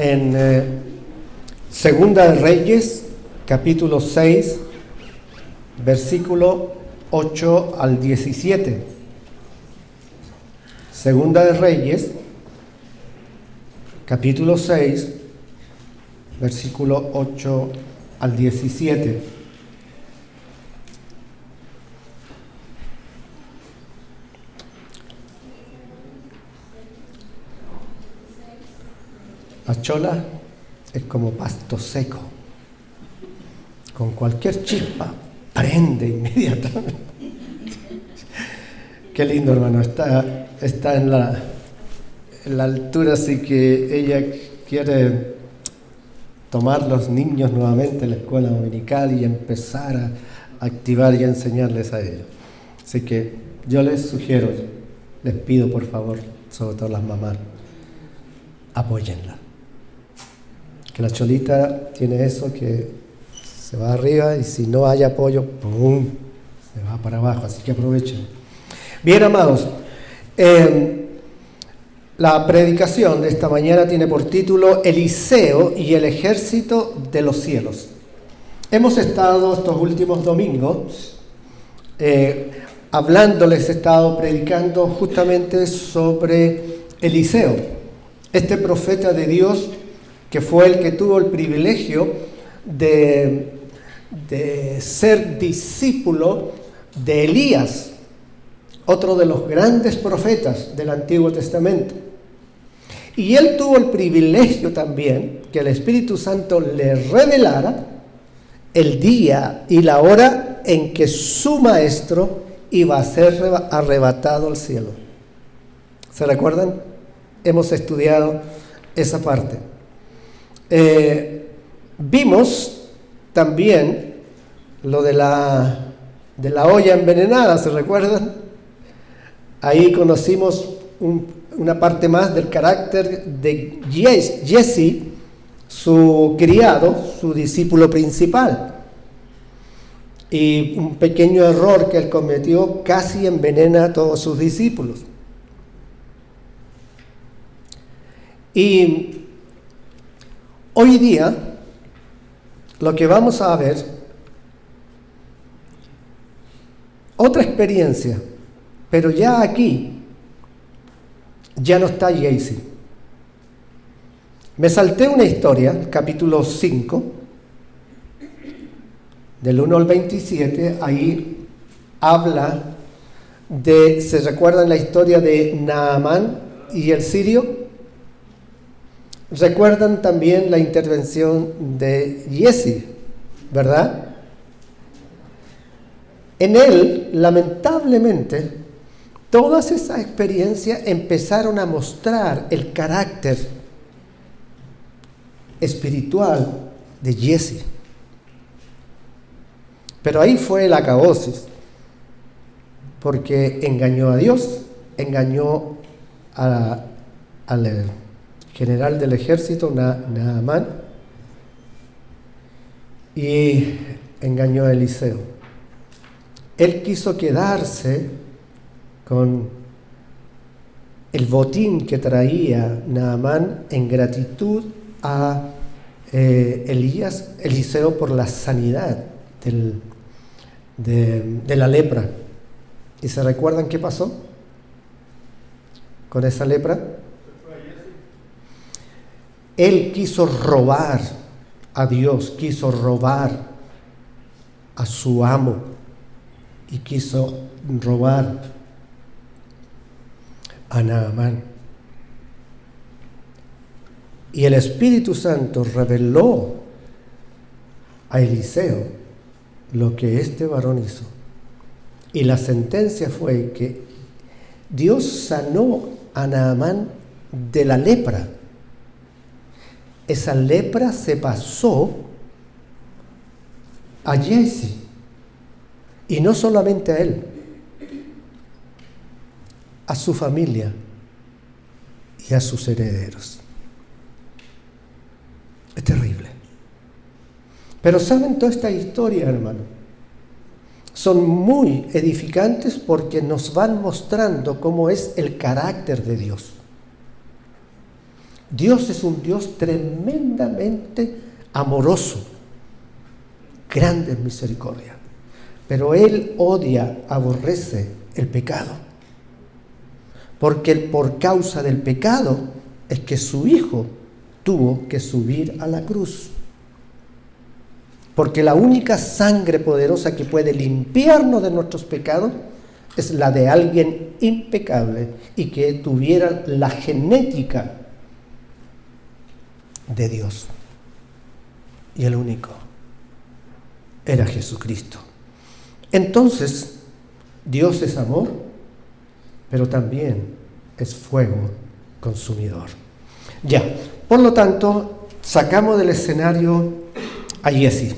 en Segunda de Reyes, capítulo 6, versículo 8 al 17. Segunda de Reyes, capítulo 6, versículo 8 al 17. La chola es como pasto seco. Con cualquier chispa prende inmediatamente. Qué lindo, hermano. Está en la altura, así que ella quiere tomar los niños nuevamente en la escuela dominical y empezar a activar y a enseñarles a ellos. Así que yo les sugiero, les pido por favor, sobre todo las mamás, apóyenla. Que la cholita tiene eso que se va arriba y si no hay apoyo, ¡pum!, se va para abajo, así que aprovechen. Bien, amados, la predicación de esta mañana tiene por título Eliseo y el ejército de los cielos. Hemos estado estos últimos domingos hablándoles, he estado predicando justamente sobre Eliseo, este profeta de Dios que fue el que tuvo el privilegio de ser discípulo de Elías, otro de los grandes profetas del Antiguo Testamento. Y él tuvo el privilegio también que el Espíritu Santo le revelara el día y la hora en que su maestro iba a ser arrebatado al cielo. ¿Se recuerdan? Hemos estudiado esa parte. Vimos también lo de la olla envenenada, ¿se recuerdan? Ahí conocimos una parte más del carácter de Jesse, su criado, su discípulo principal. Y un pequeño error que él cometió casi envenena a todos sus discípulos. Y hoy día lo que vamos a ver, otra experiencia, pero ya aquí ya no está Jesse. Me salté una historia, capítulo 5, del 1 al 27, ahí habla de, ¿se recuerdan la historia de Naamán y el sirio? Recuerdan también la intervención de Jesse, ¿verdad? En él, lamentablemente, todas esas experiencias empezaron a mostrar el carácter espiritual de Jesse. Pero ahí fue el acabosis, porque engañó a Dios, engañó al general del ejército, Naamán, y engañó a Eliseo. Él quiso quedarse con el botín que traía Naamán en gratitud a Eliseo por la sanidad de la lepra. ¿Y se recuerdan qué pasó con esa lepra? Él quiso robar a Dios, quiso robar a su amo y quiso robar a Naamán. Y el Espíritu Santo reveló a Eliseo lo que este varón hizo. Y la sentencia fue que Dios sanó a Naamán de la lepra. Esa lepra se pasó a Jesse. Y no solamente a él, a su familia y a sus herederos. Es terrible. Pero ¿saben toda esta historia, hermano? Son muy edificantes porque nos van mostrando cómo es el carácter de Dios. Dios es un Dios tremendamente amoroso, grande en misericordia, pero Él odia, aborrece el pecado, porque por causa del pecado es que su Hijo tuvo que subir a la cruz, porque la única sangre poderosa que puede limpiarnos de nuestros pecados es la de alguien impecable y que tuviera la genética de Dios. Y el único era Jesucristo. Entonces, Dios es amor, pero también es fuego consumidor. Ya, por lo tanto, sacamos del escenario a Giezi.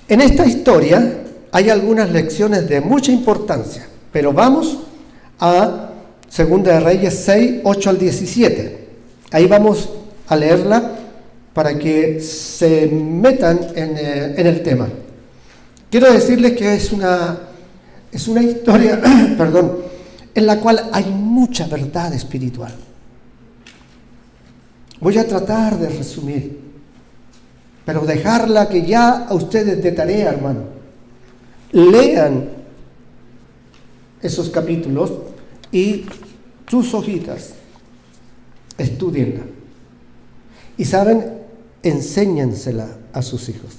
En esta historia hay algunas lecciones de mucha importancia, pero vamos a 2 de Reyes 6, 8 al 17. Ahí vamos a leerla para que se metan en el tema. Quiero decirles que es una historia en la cual hay mucha verdad espiritual. Voy a tratar de resumir, pero dejarla que ya a ustedes de tarea, hermano. Lean esos capítulos y sus hojitas, estudienla. Y saben, enséñensela a sus hijos.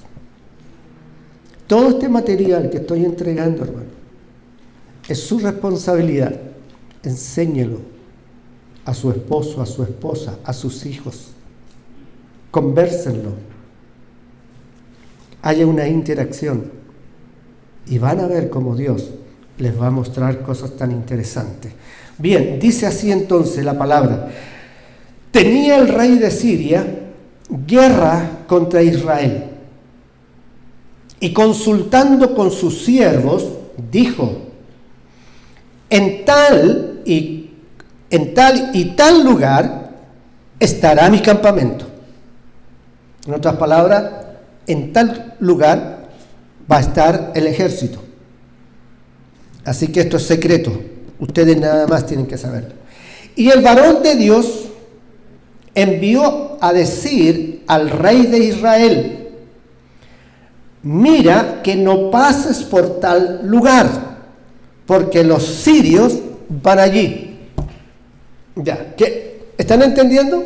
Todo este material que estoy entregando, hermano, es su responsabilidad. Enséñelo a su esposo, a su esposa, a sus hijos. Convérsenlo. Haya una interacción. Y van a ver cómo Dios les va a mostrar cosas tan interesantes. Bien, dice así entonces la palabra. Tenía el rey de Siria guerra contra Israel. Y consultando con sus siervos, dijo, en tal y tal lugar estará mi campamento. En otras palabras, en tal lugar va a estar el ejército. Así que esto es secreto. Ustedes nada más tienen que saberlo. Y el varón de Dios envió a decir al rey de Israel, mira que no pases por tal lugar, porque los sirios van allí. Ya, ¿qué? ¿Están entendiendo?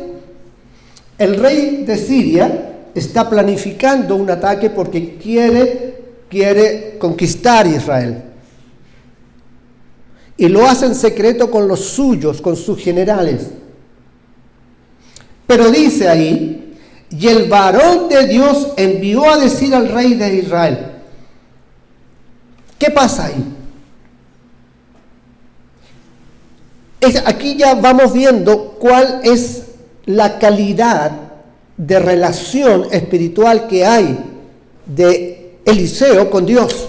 El rey de Siria está planificando un ataque porque quiere conquistar Israel. Y lo hace en secreto con los suyos, con sus generales. Pero dice ahí, y el varón de Dios envió a decir al rey de Israel. ¿Qué pasa ahí? Aquí ya vamos viendo cuál es la calidad de relación espiritual que hay de Eliseo con Dios.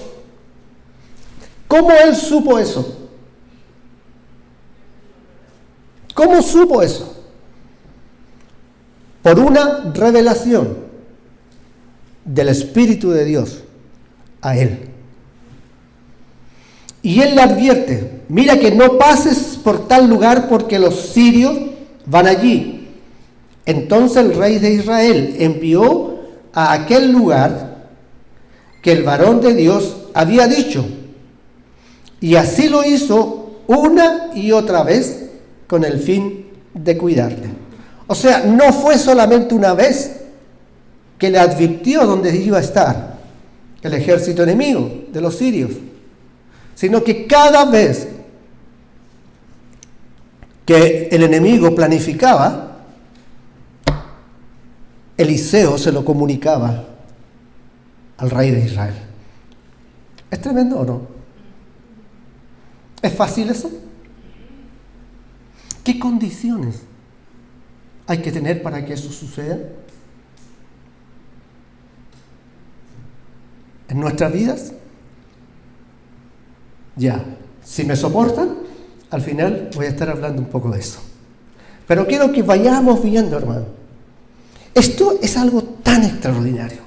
¿Cómo él supo eso? ¿Cómo supo eso? Por una revelación del Espíritu de Dios a él. Y él le advierte, mira que no pases por tal lugar porque los sirios van allí. Entonces el rey de Israel envió a aquel lugar que el varón de Dios había dicho. Y así lo hizo una y otra vez con el fin de cuidarle. O sea, no fue solamente una vez que le advirtió dónde iba a estar el ejército enemigo de los sirios, sino que cada vez que el enemigo planificaba, Eliseo se lo comunicaba al rey de Israel. ¿Es tremendo o no? ¿Es fácil eso? ¿Qué condiciones hay que tener para que eso suceda en nuestras vidas? Ya, si me soportan, al final voy a estar hablando un poco de eso. Pero quiero que vayamos viendo, hermano. Esto es algo tan extraordinario.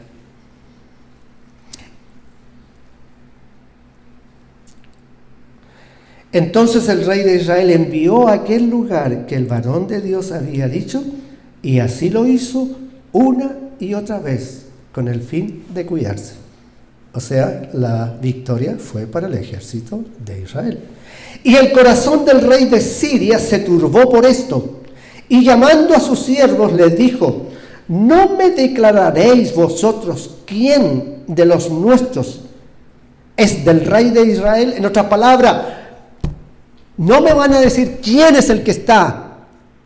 Entonces el rey de Israel envió a aquel lugar que el varón de Dios había dicho, y así lo hizo una y otra vez, con el fin de cuidarse. O sea, la victoria fue para el ejército de Israel. Y el corazón del rey de Siria se turbó por esto, y llamando a sus siervos les dijo: ¿no me declararéis vosotros quién de los nuestros es del rey de Israel? En otras palabras, no me van a decir quién es el que está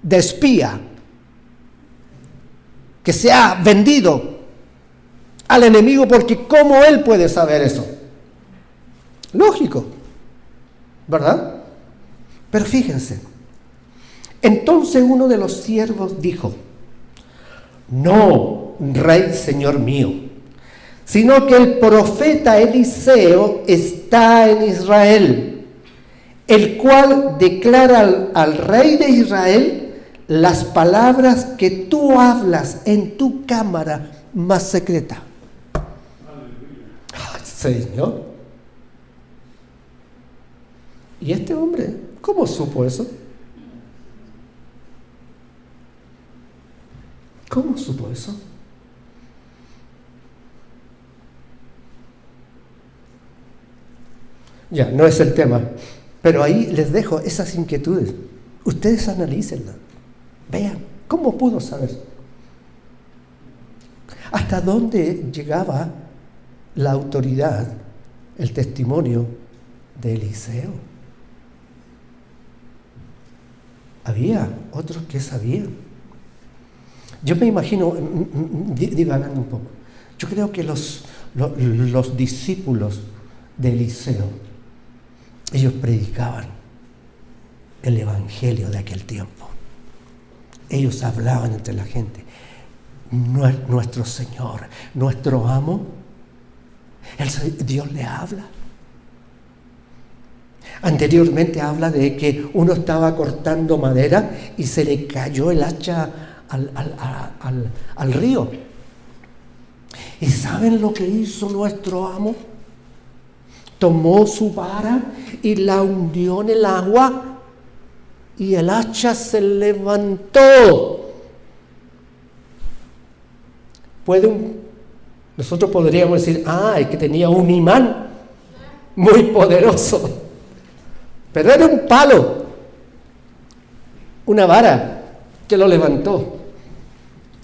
de espía, que se ha vendido al enemigo, porque ¿cómo él puede saber eso? Lógico, ¿verdad? Pero fíjense, entonces uno de los siervos dijo: no, rey, señor mío, sino que el profeta Eliseo está en Israel, el cual declara al rey de Israel las palabras que tú hablas en tu cámara más secreta. Ay, Señor. ¿Y este hombre cómo supo eso? ¿Cómo supo eso? Ya, no es el tema, pero ahí les dejo esas inquietudes. Ustedes analícenlas, vean, ¿cómo pudo saber? ¿Hasta dónde llegaba la autoridad, el testimonio de Eliseo? Había otros que sabían. Yo me imagino, divagando un poco, yo creo que los discípulos de Eliseo, ellos predicaban el evangelio de aquel tiempo. Ellos hablaban entre la gente. Nuestro Señor, nuestro amo, Dios le habla. Anteriormente habla de que uno estaba cortando madera y se le cayó el hacha al río. ¿Y saben lo que hizo nuestro amo? Tomó su vara y la hundió en el agua y el hacha se levantó. Nosotros podríamos decir, es que tenía un imán muy poderoso, pero era un palo, una vara que lo levantó.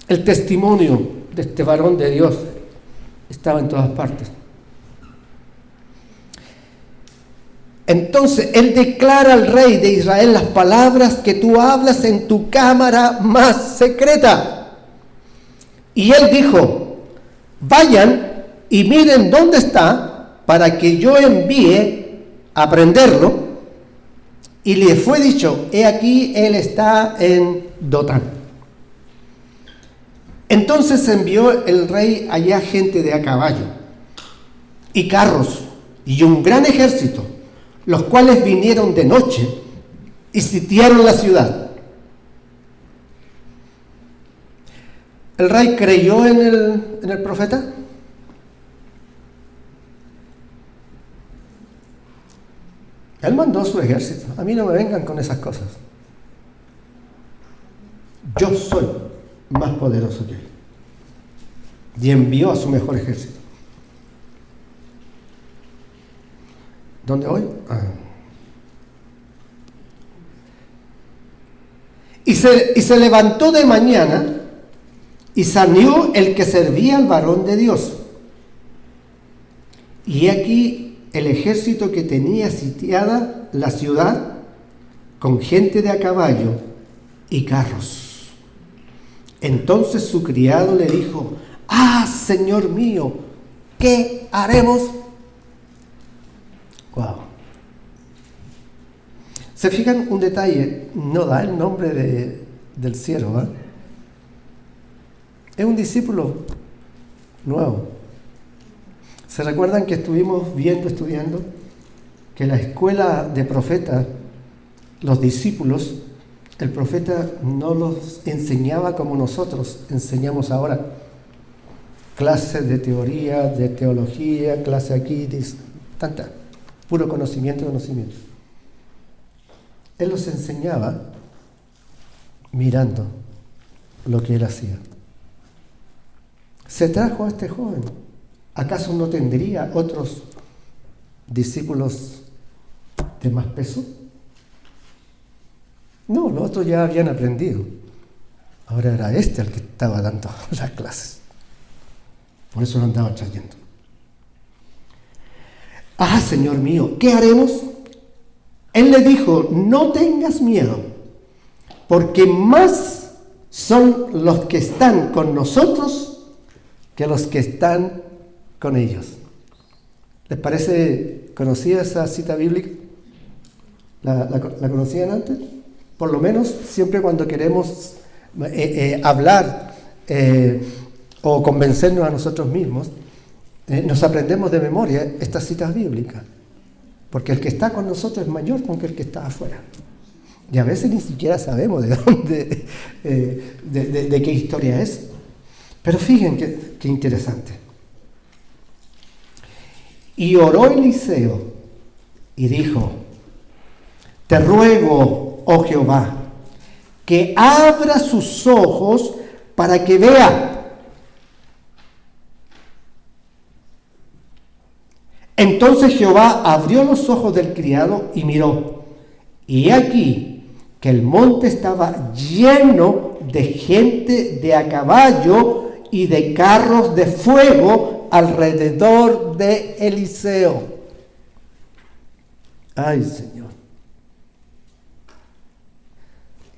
El testimonio de este varón de Dios estaba en todas partes. Entonces él declara al rey de Israel las palabras que tú hablas en tu cámara más secreta. Y él dijo: vayan y miren dónde está, para que yo envíe a prenderlo. Y le fue dicho: he aquí, él está en Dotán. Entonces envió el rey allá gente de a caballo y carros y un gran ejército, los cuales vinieron de noche y sitiaron la ciudad. ¿El rey creyó en el profeta? Él mandó su ejército. A mí no me vengan con esas cosas. Yo soy más poderoso que él. Y envió a su mejor ejército. ¿Dónde voy? Y se levantó de mañana y salió el que servía al varón de Dios. Y aquí el ejército que tenía sitiada la ciudad con gente de a caballo y carros. Entonces su criado le dijo: Señor mío, ¿qué haremos? Wow. ¿Se fijan un detalle? No da el nombre del siervo, ¿eh? Es un discípulo nuevo. ¿Se recuerdan que estuvimos estudiando, que la escuela de profetas, los discípulos, el profeta no los enseñaba como nosotros enseñamos ahora? Clases de teoría, de teología, clase aquí, tanta, puro conocimiento. Él los enseñaba mirando lo que él hacía. Se trajo a este joven. ¿Acaso no tendría otros discípulos de más peso? No, los otros ya habían aprendido. Ahora era este el que estaba dando las clases. Por eso lo andaba trayendo. Ah, Señor mío, ¿qué haremos? Él le dijo, no tengas miedo, porque más son los que están con nosotros que los que están con ellos. ¿Les parece conocida esa cita bíblica? ¿La conocían antes? Por lo menos siempre cuando queremos hablar o convencernos a nosotros mismos, nos aprendemos de memoria estas citas bíblicas. Porque el que está con nosotros es mayor que el que está afuera. Y a veces ni siquiera sabemos de dónde, de qué historia es. Pero fíjense qué interesante. Y oró Eliseo y dijo, te ruego, oh Jehová, que abra sus ojos para que vea. Entonces Jehová abrió los ojos del criado y miró, y he aquí que el monte estaba lleno de gente de a caballo y de carros de fuego alrededor de Eliseo. Ay, Señor.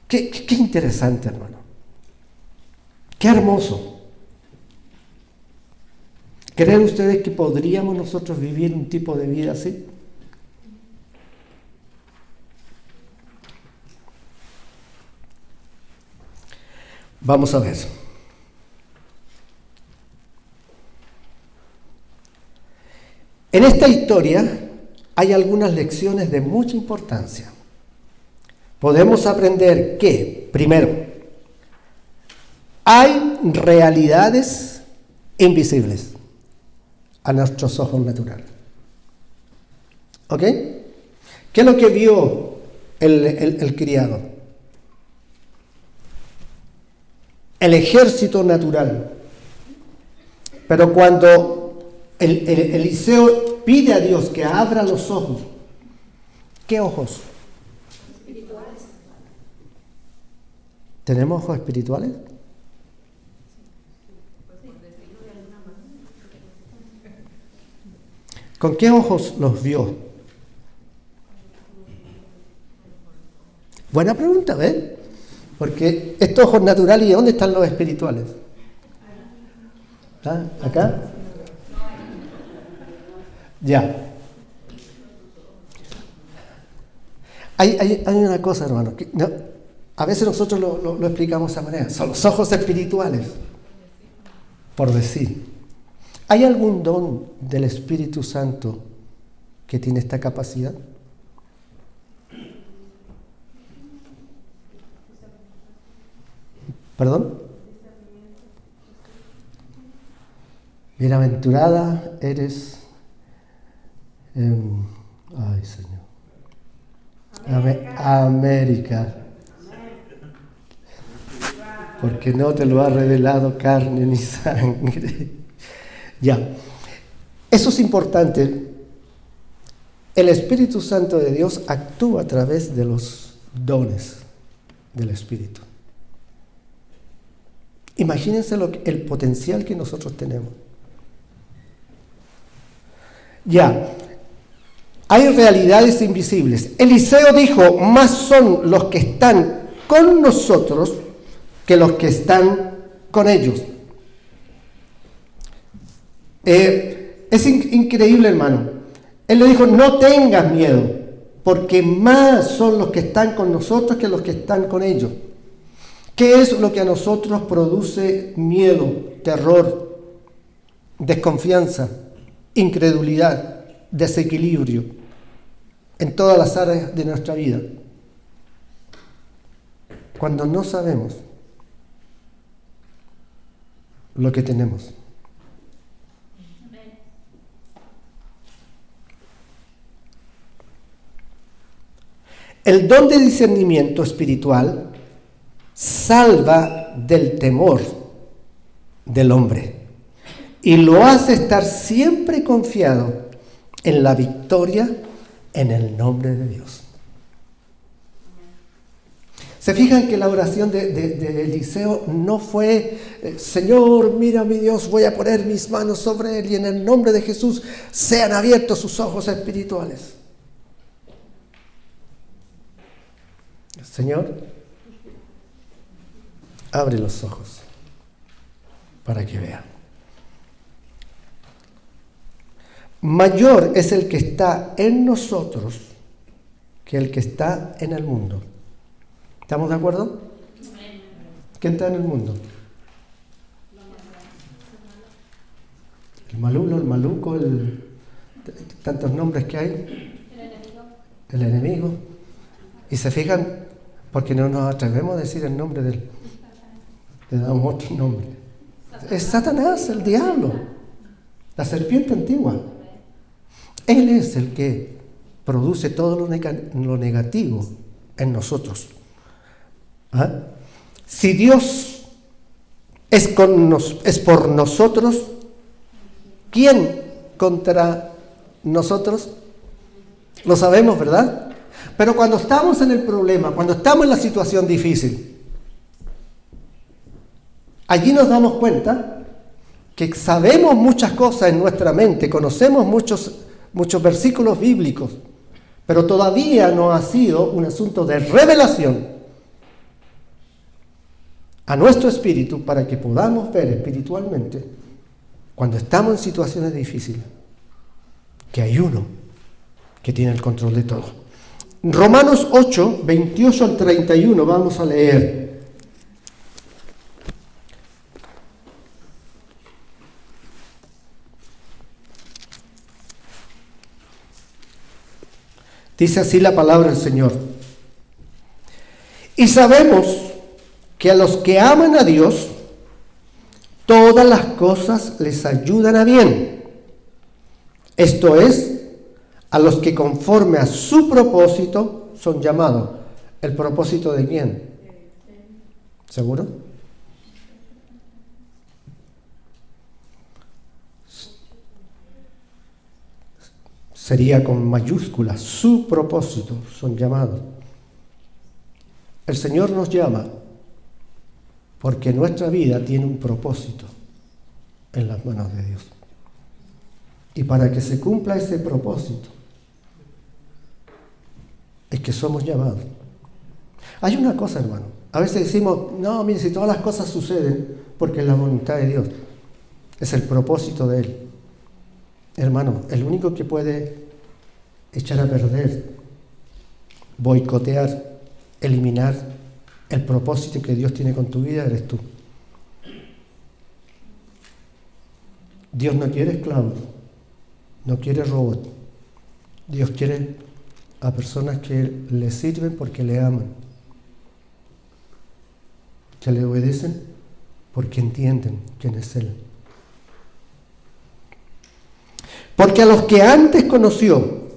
Qué interesante, hermano. Qué hermoso. ¿Creen ustedes que podríamos nosotros vivir un tipo de vida así? Vamos a ver. En esta historia hay algunas lecciones de mucha importancia. Podemos aprender que, primero, hay realidades invisibles a nuestros ojos naturales. ¿Ok? ¿Qué es lo que vio el criado? El ejército natural. Pero cuando Eliseo pide a Dios que abra los ojos, ¿qué ojos? Espirituales. ¿Tenemos ojos espirituales? ¿Con qué ojos los vio? Buena pregunta, ¿ves? Porque estos ojos naturales, ¿y dónde están los espirituales? ¿Ah? ¿Acá? Ya. Hay una cosa, hermano, que no, a veces nosotros lo explicamos de esa manera. Son los ojos espirituales, por decir. ¿Hay algún don del Espíritu Santo que tiene esta capacidad? ¿Perdón? Bienaventurada eres. Ay, Señor. América. Porque no te lo ha revelado carne ni sangre. Ya, eso es importante. El Espíritu Santo de Dios actúa a través de los dones del Espíritu. Imagínense el potencial que nosotros tenemos. Ya, hay realidades invisibles. Eliseo dijo, más son los que están con nosotros que los que están con ellos. Es increíble, hermano. Él le dijo, no tengas miedo, porque más son los que están con nosotros que los que están con ellos. ¿Qué es lo que a nosotros produce miedo, terror, desconfianza, incredulidad, desequilibrio en todas las áreas de nuestra vida? Cuando no sabemos lo que tenemos. El don de discernimiento espiritual salva del temor del hombre y lo hace estar siempre confiado en la victoria en el nombre de Dios. ¿Se fijan que la oración de Eliseo no fue, Señor, mira mi Dios, voy a poner mis manos sobre él y en el nombre de Jesús sean abiertos sus ojos espirituales? Señor, abre los ojos para que vea. Mayor es el que está en nosotros que el que está en el mundo. ¿Estamos de acuerdo? ¿Quién está en el mundo? El malulo, el maluco, tantos nombres que hay. El enemigo. Y se fijan, porque no nos atrevemos a decir el nombre de él. Le damos otro nombre. Es Satanás, el diablo, la serpiente antigua. Él es el que produce todo lo negativo en nosotros. ¿Ah? Si Dios es por nosotros, ¿quién contra nosotros? Lo sabemos, ¿verdad? Pero cuando estamos en el problema, cuando estamos en la situación difícil, allí nos damos cuenta que sabemos muchas cosas en nuestra mente, conocemos muchos versículos bíblicos, pero todavía no ha sido un asunto de revelación a nuestro espíritu para que podamos ver espiritualmente, cuando estamos en situaciones difíciles, que hay uno que tiene el control de todo. Romanos 8, 28 al 31, vamos a leer. Dice así la palabra del Señor. Y sabemos que a los que aman a Dios, todas las cosas les ayudan a bien. Esto es, a los que conforme a su propósito son llamados. ¿El propósito de quién? ¿Seguro? Sería con mayúsculas, su propósito son llamados. El Señor nos llama porque nuestra vida tiene un propósito en las manos de Dios. Y para que se cumpla ese propósito, es que somos llamados. Hay una cosa, hermano. A veces decimos, no, mire, si todas las cosas suceden porque es la voluntad de Dios, es el propósito de Él. Hermano, el único que puede echar a perder, boicotear, eliminar el propósito que Dios tiene con tu vida eres tú. Dios no quiere esclavos, no quiere robots. Dios quiere a personas que le sirven porque le aman, que le obedecen porque entienden quién es Él. Porque a los que antes conoció,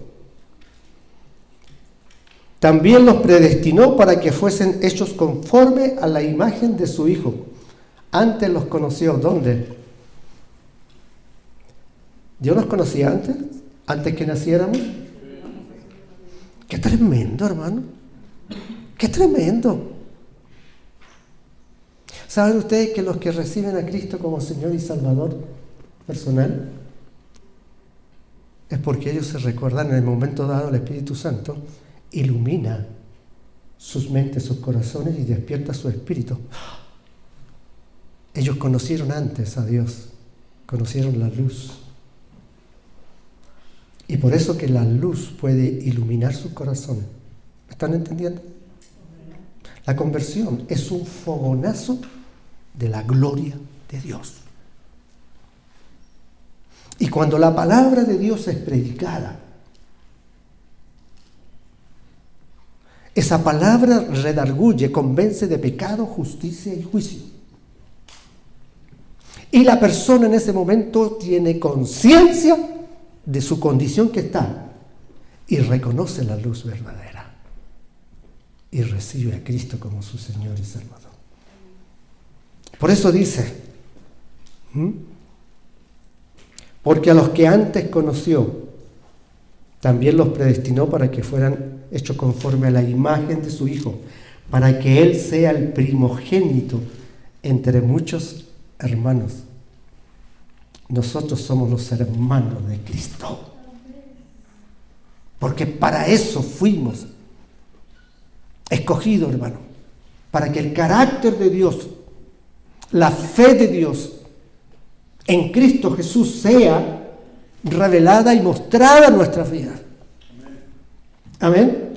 también los predestinó para que fuesen hechos conforme a la imagen de su Hijo. Antes los conoció, ¿dónde? ¿Dios nos conocía antes? ¿Antes que naciéramos? ¡Qué tremendo, hermano! ¡Qué tremendo! ¿Saben ustedes que los que reciben a Cristo como Señor y Salvador personal es porque ellos se recuerdan en el momento dado el Espíritu Santo ilumina sus mentes, sus corazones y despierta su espíritu? Ellos conocieron antes a Dios, conocieron la luz. Y por eso que la luz puede iluminar sus corazones. ¿Me están entendiendo? La conversión es un fogonazo de la gloria de Dios. Y cuando la palabra de Dios es predicada, esa palabra redarguye, convence de pecado, justicia y juicio. Y la persona en ese momento tiene conciencia de su condición que está y reconoce la luz verdadera. y recibe a Cristo como su Señor y Salvador. Por eso dice, porque a los que antes conoció, también los predestinó para que fueran hechos conforme a la imagen de su Hijo, para que Él sea el primogénito entre muchos hermanos. Nosotros somos los hermanos de Cristo, porque para eso fuimos escogidos, hermano, para que el carácter de Dios, la fe de Dios en Cristo Jesús sea revelada y mostrada en nuestras vidas. Amén.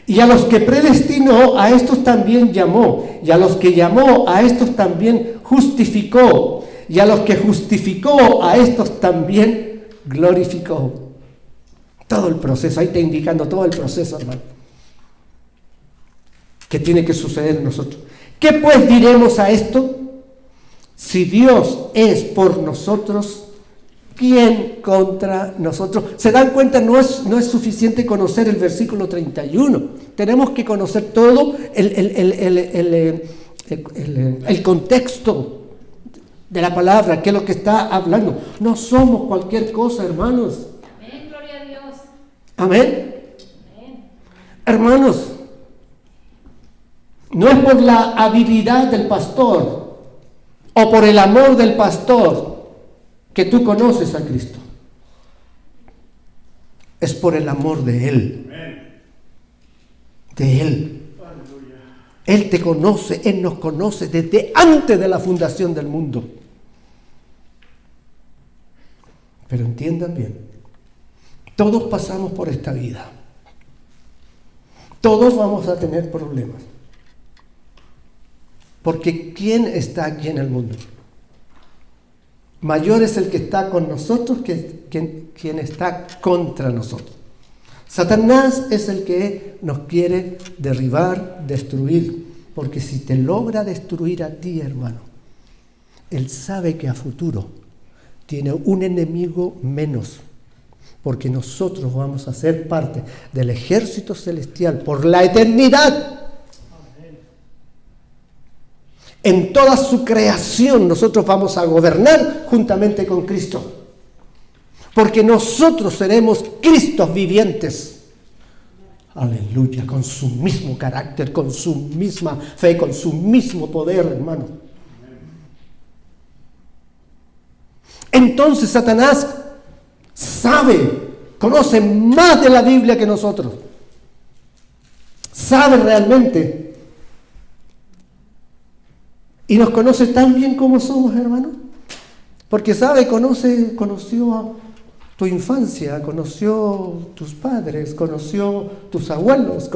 Y a los que predestinó, a estos también llamó. Y a los que llamó, a estos también justificó. Y a los que justificó, a estos también glorificó. Todo el proceso, ahí está indicando todo el proceso, hermano, que tiene que suceder en nosotros. ¿Qué pues diremos a esto? Si Dios es por nosotros, ¿quién contra nosotros? ¿Se dan cuenta? No es suficiente conocer el versículo 31. Tenemos que conocer todo el contexto de la palabra, que es lo que está hablando. No somos cualquier cosa, hermanos. Amén, gloria a Dios. Amén. Amén. Hermanos, no es por la habilidad del pastor o por el amor del pastor que tú conoces a Cristo. Es por el amor de Él. De Él. Él te conoce, Él nos conoce desde antes de la fundación del mundo. Pero entiendan bien, todos pasamos por esta vida. Todos vamos a tener problemas. Porque ¿quién está aquí en el mundo? Mayor es el que está con nosotros que quien está contra nosotros. Satanás es el que nos quiere derribar, destruir. Porque si te logra destruir a ti, hermano, él sabe que a futuro tiene un enemigo menos. Porque nosotros vamos a ser parte del ejército celestial por la eternidad. En toda su creación nosotros vamos a gobernar juntamente con Cristo. Porque nosotros seremos Cristos vivientes. Aleluya, con su mismo carácter, con su misma fe, con su mismo poder, hermano. Entonces Satanás conoce más de la Biblia que nosotros. Sabe realmente. Y nos conoce tan bien como somos, hermano. Porque conoció a tu infancia, conoció tus padres, conoció tus abuelos,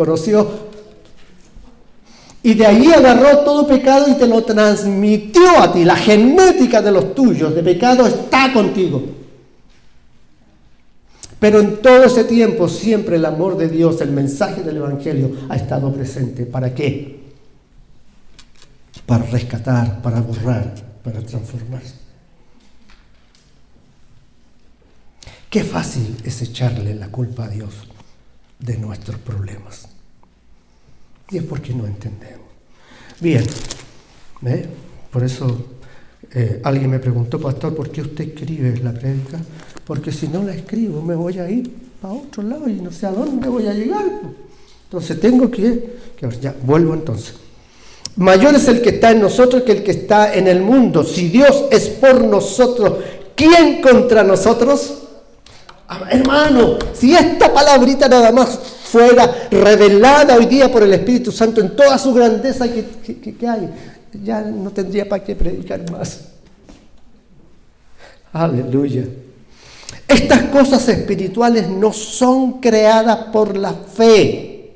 y de ahí agarró todo pecado y te lo transmitió a ti. La genética de los tuyos de pecado está contigo. Pero en todo ese tiempo siempre el amor de Dios, el mensaje del Evangelio ha estado presente. ¿Para qué? Para rescatar, para borrar, para transformar. Qué fácil es echarle la culpa a Dios de nuestros problemas. Y es porque no entendemos. Bien, por eso alguien me preguntó, pastor, ¿por qué usted escribe la prédica? Porque si no la escribo me voy a ir para otro lado y no sé a dónde voy a llegar. Entonces tengo que ya, vuelvo entonces. Mayor es el que está en nosotros que el que está en el mundo. Si Dios es por nosotros, ¿quién contra nosotros? Hermano, si esta palabrita nada más fuera revelada hoy día por el Espíritu Santo en toda su grandeza que hay, ya no tendría para qué predicar más. Aleluya. Estas cosas espirituales no son creadas por la fe,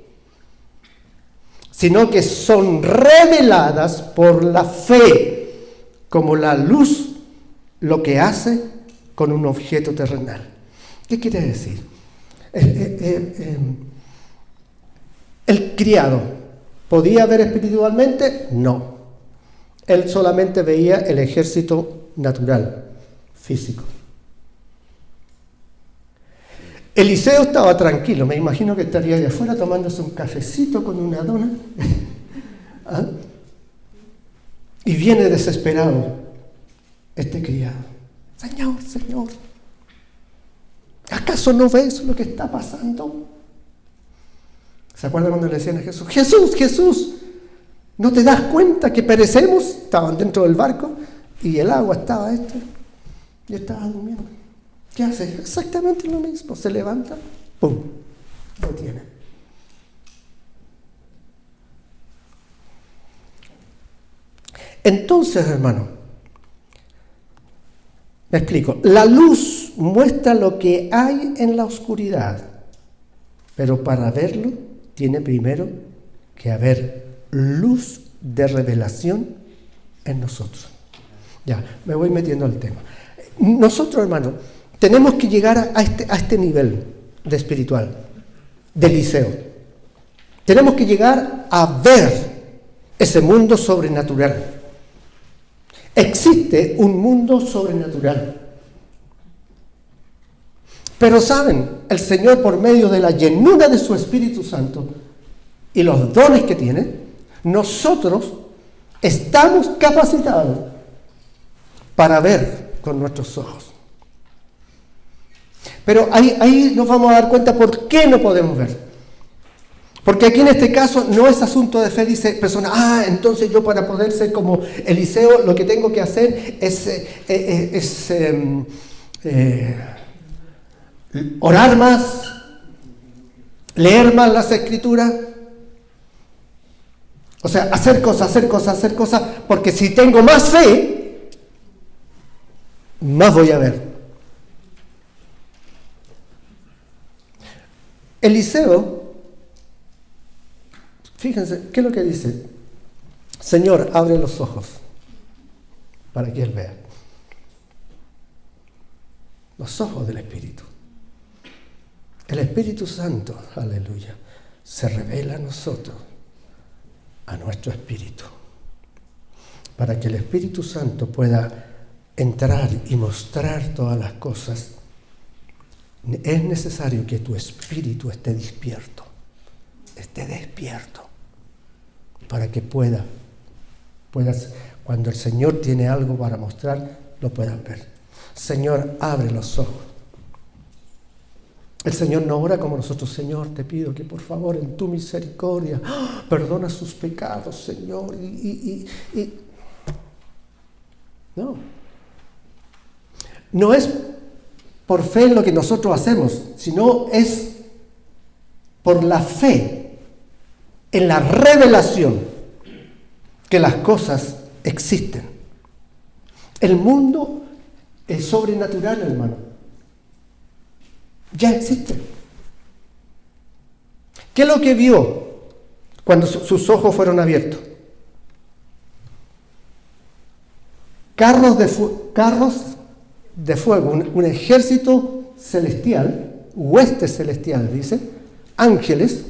sino que son reveladas por la fe, como la luz lo que hace con un objeto terrenal. ¿Qué quiere decir? El criado, ¿podía ver espiritualmente? No. Él solamente veía el ejército natural, físico. Eliseo estaba tranquilo, me imagino que estaría ahí afuera tomándose un cafecito con una dona. ¿Ah? Y viene desesperado este criado. Señor, Señor, ¿acaso no ves lo que está pasando? ¿Se acuerdan cuando le decían a Jesús, Jesús, Jesús, ¿no te das cuenta que perecemos? Estaban dentro del barco y el agua estaba y estaba durmiendo. ¿Qué hace? Exactamente lo mismo. Se levanta, ¡pum!, lo tiene. Entonces, hermano, me explico. La luz muestra lo que hay en la oscuridad, pero para verlo tiene primero que haber luz de revelación en nosotros. Ya, me voy metiendo al tema. Nosotros, hermano, tenemos que llegar a este nivel de espiritual, de Eliseo. Tenemos que llegar a ver ese mundo sobrenatural. Existe un mundo sobrenatural. Pero saben, el Señor, por medio de la llenura de su Espíritu Santo y los dones que tiene, nosotros estamos capacitados para ver con nuestros ojos. Pero ahí nos vamos a dar cuenta por qué no podemos ver. Porque aquí en este caso no es asunto de fe, dice persona, entonces yo para poder ser como Eliseo lo que tengo que hacer es orar más, leer más las Escrituras. O sea, hacer cosas, porque si tengo más fe, más voy a ver. Eliseo, fíjense, ¿qué es lo que dice? Señor, abre los ojos para que él vea. Los ojos del Espíritu. El Espíritu Santo, aleluya, se revela a nosotros, a nuestro espíritu, para que el Espíritu Santo pueda entrar y mostrar todas las cosas. Es necesario que tu espíritu esté despierto, para que puedas, cuando el Señor tiene algo para mostrar, lo puedan ver. Señor, abre los ojos. El Señor no ora como nosotros. Señor, te pido que por favor en tu misericordia perdona sus pecados, Señor. No es por fe en lo que nosotros hacemos, sino es por la fe en la revelación que las cosas existen. El mundo es sobrenatural, hermano. Ya existe. ¿Qué es lo que vio cuando sus ojos fueron abiertos? Carros de fuego, un ejército celestial, hueste celestial, dice, ángeles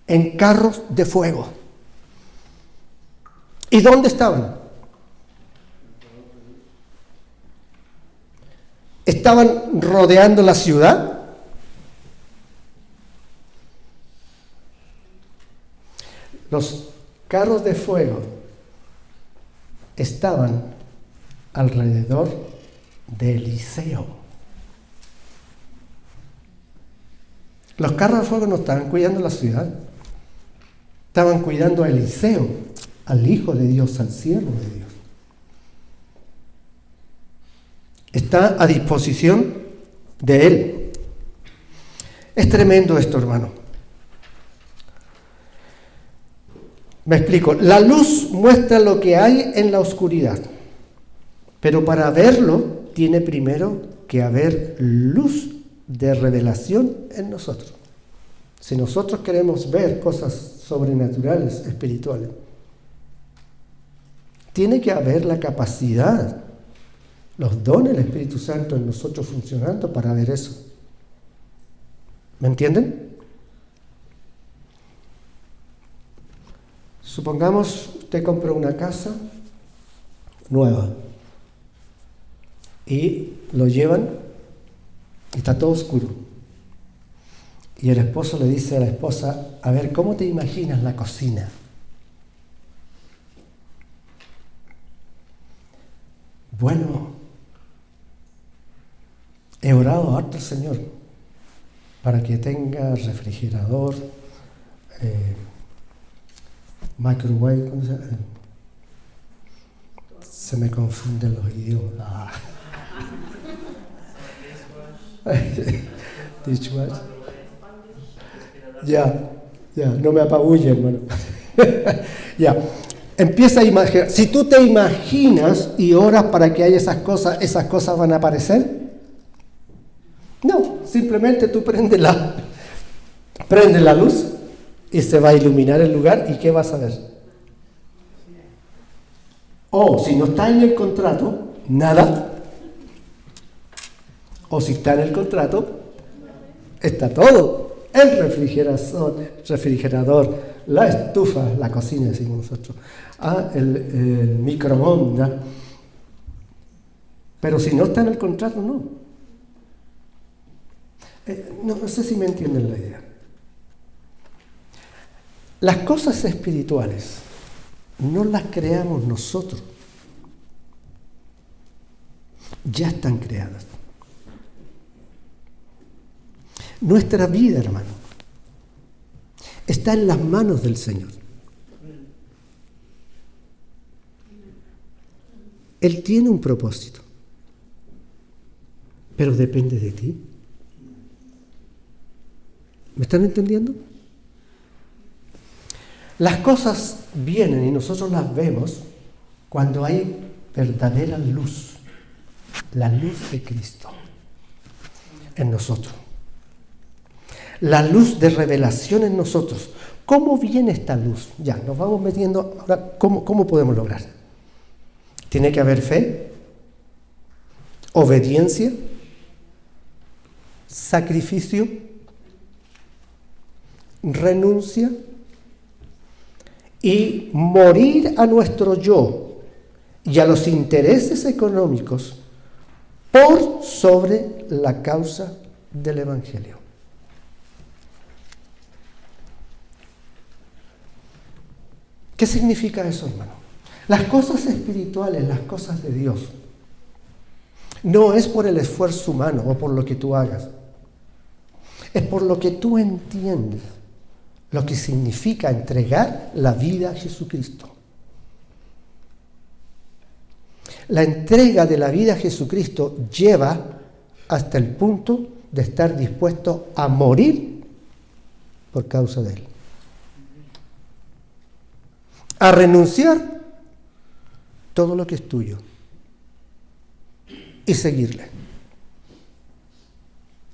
en carros de fuego. ¿Y dónde estaban? Estaban rodeando la ciudad. Los carros de fuego estaban alrededor de Eliseo. Los carros de fuego no estaban cuidando la ciudad, estaban cuidando a Eliseo, al Hijo de Dios, al siervo de Dios. Está a disposición de él. Es tremendo esto, hermano. Me explico. La luz muestra lo que hay en la oscuridad, pero para verlo tiene primero que haber luz de revelación en nosotros. Si nosotros queremos ver cosas sobrenaturales, espirituales, tiene que haber la capacidad, los dones del Espíritu Santo en nosotros funcionando para ver eso. ¿Me entienden? Supongamos usted compró una casa nueva y lo llevan y está todo oscuro. Y el esposo le dice a la esposa, a ver, ¿cómo te imaginas la cocina? Bueno, he orado harto al Señor para que tenga refrigerador, microwave, ¿cómo se llama? Se me confunden los idiomas. Ah. Dishwash. Ya, no me apabulle, hermano. Ya, empieza a imaginar. Si tú te imaginas y oras para que haya esas cosas van a aparecer. No, simplemente tú prendes la luz y se va a iluminar el lugar. ¿Y qué vas a ver? O si no está en el contrato, nada. O si está en el contrato, está todo. El refrigerador, la estufa, la cocina, decimos nosotros, el microondas. Pero si no está en el contrato, no. No sé si me entienden la idea. Las cosas espirituales no las creamos nosotros. Ya están creadas. Nuestra vida, hermano, está en las manos del Señor. Él tiene un propósito, pero depende de ti. ¿Me están entendiendo? Las cosas vienen y nosotros las vemos cuando hay verdadera luz, la luz de Cristo en nosotros. La luz de revelación en nosotros. ¿Cómo viene esta luz? Ya, nos vamos metiendo ahora. ¿Cómo podemos lograr? Tiene que haber fe, obediencia, sacrificio, renuncia y morir a nuestro yo y a los intereses económicos por sobre la causa del Evangelio. ¿Qué significa eso, hermano? Las cosas espirituales, las cosas de Dios, no es por el esfuerzo humano o por lo que tú hagas. Es por lo que tú entiendes, lo que significa entregar la vida a Jesucristo. La entrega de la vida a Jesucristo lleva hasta el punto de estar dispuesto a morir por causa de Él. A renunciar todo lo que es tuyo y seguirle.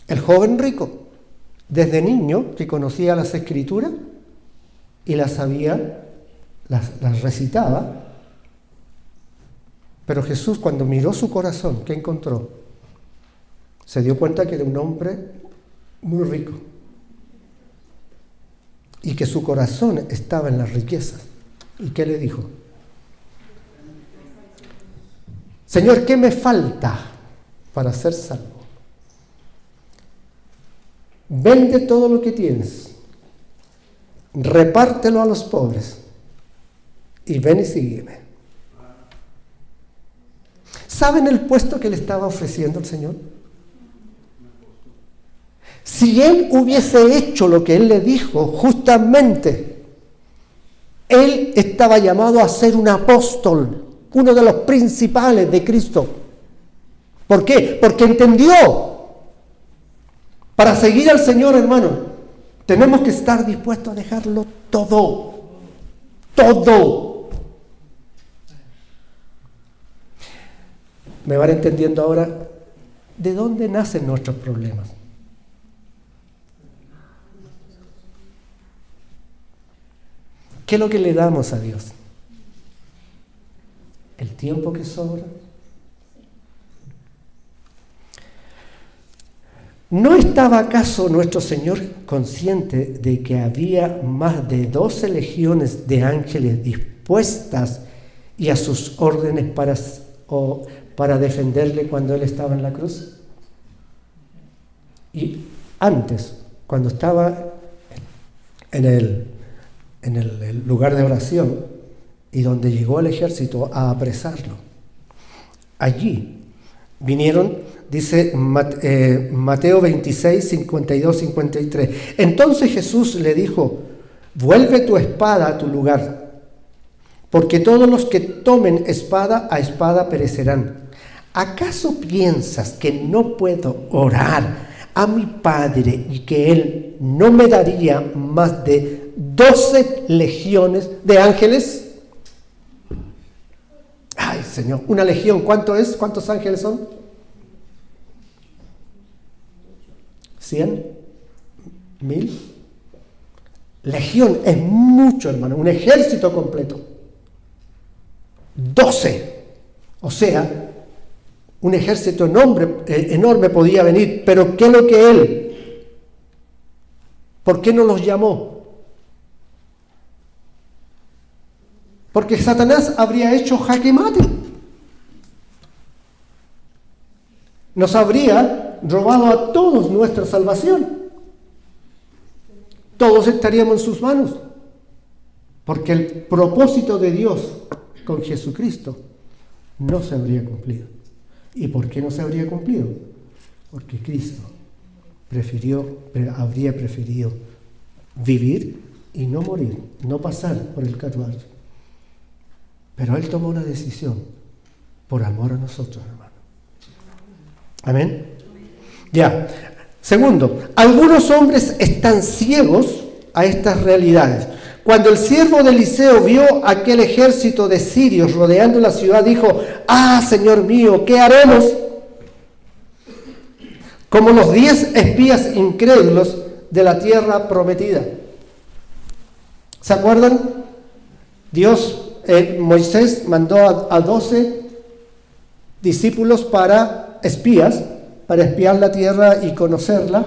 El joven rico, desde niño, que conocía las Escrituras y las sabía, las recitaba, pero Jesús, cuando miró su corazón, ¿qué encontró? Se dio cuenta que era un hombre muy rico y que su corazón estaba en las riquezas. ¿Y qué le dijo? Señor, ¿qué me falta para ser salvo? Vende todo lo que tienes, repártelo a los pobres y ven y sígueme. ¿Saben el puesto que le estaba ofreciendo el Señor? Si él hubiese hecho lo que él le dijo, justamente, él estaba llamado a ser un apóstol, uno de los principales de Cristo. ¿Por qué? Porque entendió. Para seguir al Señor, hermano, tenemos que estar dispuestos a dejarlo todo. Todo. ¿Me van entendiendo ahora de dónde nacen nuestros problemas? ¿Qué es lo que le damos a Dios? ¿El tiempo que sobra? ¿No estaba acaso nuestro Señor consciente de que había más de 12 legiones de ángeles dispuestas y a sus órdenes para defenderle cuando Él estaba en la cruz? Y antes, cuando estaba en el lugar de oración y donde llegó el ejército a apresarlo. Allí vinieron, dice Mateo 26, 52, 53. Entonces Jesús le dijo: vuelve tu espada a tu lugar, porque todos los que tomen espada a espada perecerán. ¿Acaso piensas que no puedo orar a mi Padre y que Él no me daría más de 12 legiones de ángeles? Ay, Señor, una legión, ¿cuánto es? ¿Cuántos ángeles son? 100, 1000. Legión es mucho, hermano, un ejército completo. 12. O sea, un ejército enorme podía venir, pero ¿qué es lo que Él? ¿Por qué no los llamó? Porque Satanás habría hecho jaque mate. Nos habría robado a todos nuestra salvación. Todos estaríamos en sus manos. Porque el propósito de Dios con Jesucristo no se habría cumplido. ¿Y por qué no se habría cumplido? Porque Cristo habría preferido vivir y no morir, no pasar por el Calvario. Pero Él tomó una decisión por amor a nosotros, hermano. Amén. Ya. Segundo, algunos hombres están ciegos a estas realidades. Cuando el siervo de Eliseo vio aquel ejército de sirios rodeando la ciudad, dijo: ¡ah, Señor mío, qué haremos! Como los 10 espías incrédulos de la tierra prometida. ¿Se acuerdan? Moisés mandó a 12 discípulos para espiar la tierra y conocerla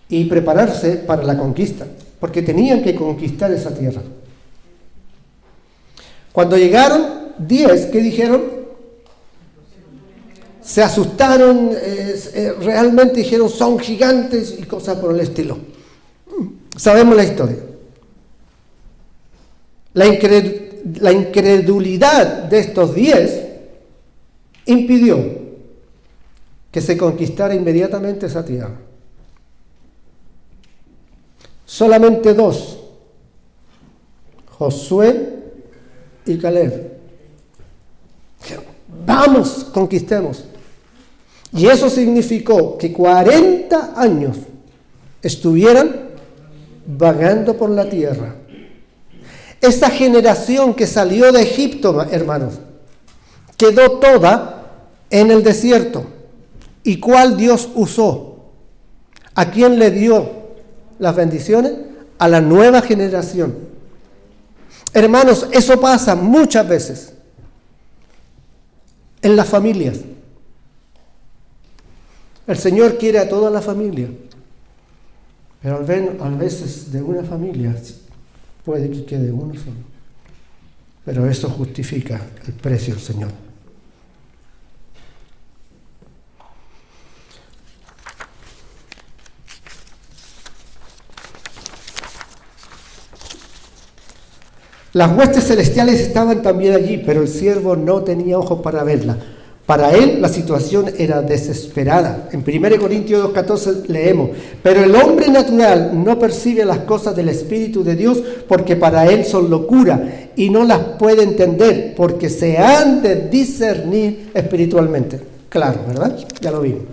y prepararse para la conquista, porque tenían que conquistar esa tierra. Cuando llegaron 10, ¿qué dijeron? Se asustaron, realmente dijeron: son gigantes y cosas por el estilo. Sabemos la historia. La incredulidad de estos 10 impidió que se conquistara inmediatamente esa tierra. Solamente 2, Josué y Caleb, dijeron: vamos, conquistemos. Y eso significó que 40 años estuvieran vagando por la tierra. Esa generación que salió de Egipto, hermanos, quedó toda en el desierto. ¿Y cuál Dios usó? ¿A quién le dio las bendiciones? A la nueva generación. Hermanos, eso pasa muchas veces en las familias. El Señor quiere a toda la familia, pero a veces de una familia puede que quede uno solo. Pero eso justifica el precio del Señor. Las huestes celestiales estaban también allí, pero el siervo no tenía ojos para verla. Para él la situación era desesperada. En 1 Corintios 2:14 leemos: pero el hombre natural no percibe las cosas del Espíritu de Dios, porque para él son locura y no las puede entender, porque se han de discernir espiritualmente. Claro, ¿verdad? Ya lo vimos.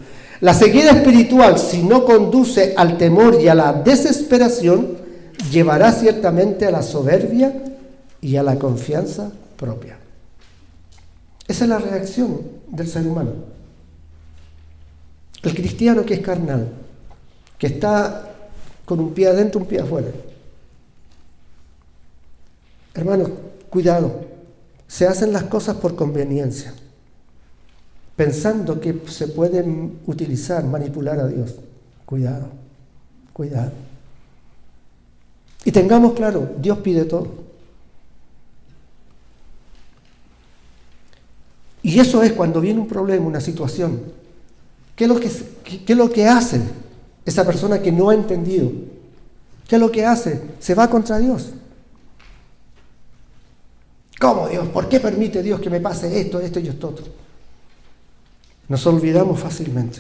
La ceguera espiritual, si no conduce al temor y a la desesperación, llevará ciertamente a la soberbia y a la confianza propia. Esa es la reacción del ser humano. El cristiano que es carnal, que está con un pie adentro, un pie afuera. Hermanos, cuidado. Se hacen las cosas por conveniencia, pensando que se pueden utilizar, manipular a Dios. Cuidado, cuidado. Y tengamos claro, Dios pide todo. Y eso es cuando viene un problema, una situación. ¿Qué es lo que hacen? esa persona que no ha entendido, ¿qué es lo que hace? Se va contra Dios. ¿Cómo Dios? ¿Por qué permite Dios que me pase esto, esto y esto otro? Nos olvidamos fácilmente.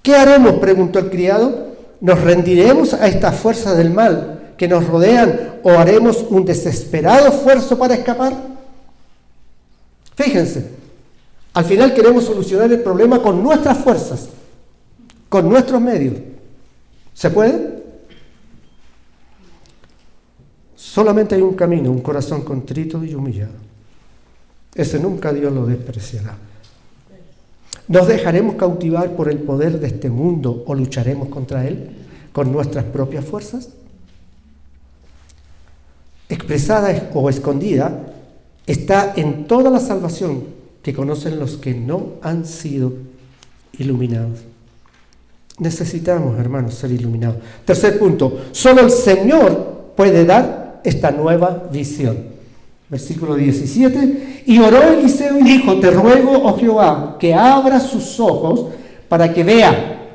¿Qué haremos?, preguntó el criado. ¿Nos rendiremos a estas fuerzas del mal que nos rodean o haremos un desesperado esfuerzo para escapar? Fíjense, al final queremos solucionar el problema con nuestras fuerzas, con nuestros medios. ¿Se puede? Solamente hay un camino, un corazón contrito y humillado. Ese nunca Dios lo despreciará. ¿Nos dejaremos cautivar por el poder de este mundo o lucharemos contra él con nuestras propias fuerzas? Expresada o escondida está en toda la salvación que conocen los que no han sido iluminados. Necesitamos, hermanos, ser iluminados. Tercer punto, solo el Señor puede dar esta nueva visión. Versículo 17, y oró Eliseo y dijo, te ruego, oh Jehová, que abra sus ojos para que vea.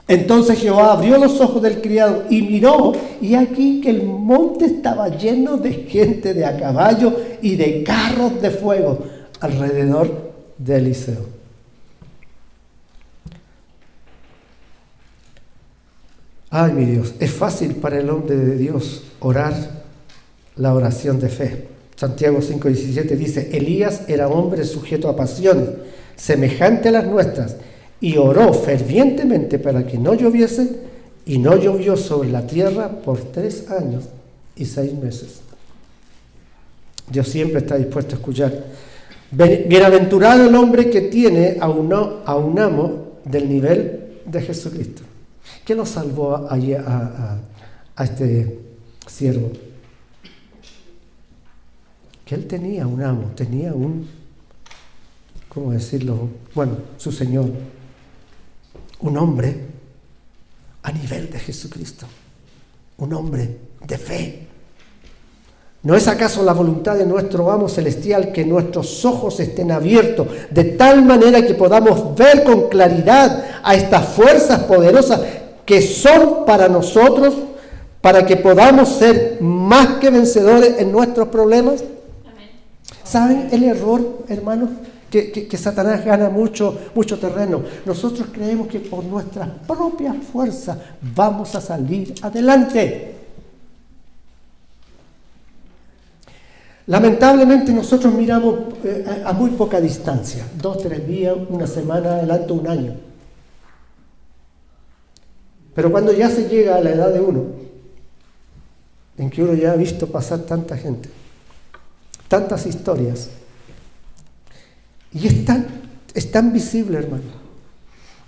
Entonces Jehová abrió los ojos del criado y miró, y aquí que el monte estaba lleno de gente de a caballo y de carros de fuego alrededor de Eliseo. Ay, mi Dios, es fácil para el hombre de Dios orar la oración de fe. Santiago 5:17 dice, Elías era hombre sujeto a pasiones, semejante a las nuestras, y oró fervientemente para que no lloviese, y no llovió sobre la tierra por 3 años y 6 meses. Dios siempre está dispuesto a escuchar. Bienaventurado el hombre que tiene a un amo del nivel de Jesucristo. ¿Qué lo salvó allí a este siervo? Que él tenía un amo, tenía un, ¿cómo decirlo? Bueno, su Señor, un hombre a nivel de Jesucristo, un hombre de fe. ¿No es acaso la voluntad de nuestro amo celestial que nuestros ojos estén abiertos de tal manera que podamos ver con claridad a estas fuerzas poderosas que son para nosotros, para que podamos ser más que vencedores en nuestros problemas? ¿Saben el error, hermanos? Que Satanás gana mucho terreno. Nosotros creemos que por nuestras propias fuerzas vamos a salir adelante. Lamentablemente nosotros miramos a muy poca distancia, 2, 3 días, una semana, adelante, un año. Pero cuando ya se llega a la edad de uno, en que uno ya ha visto pasar tanta gente, tantas historias, y es tan visible, hermano,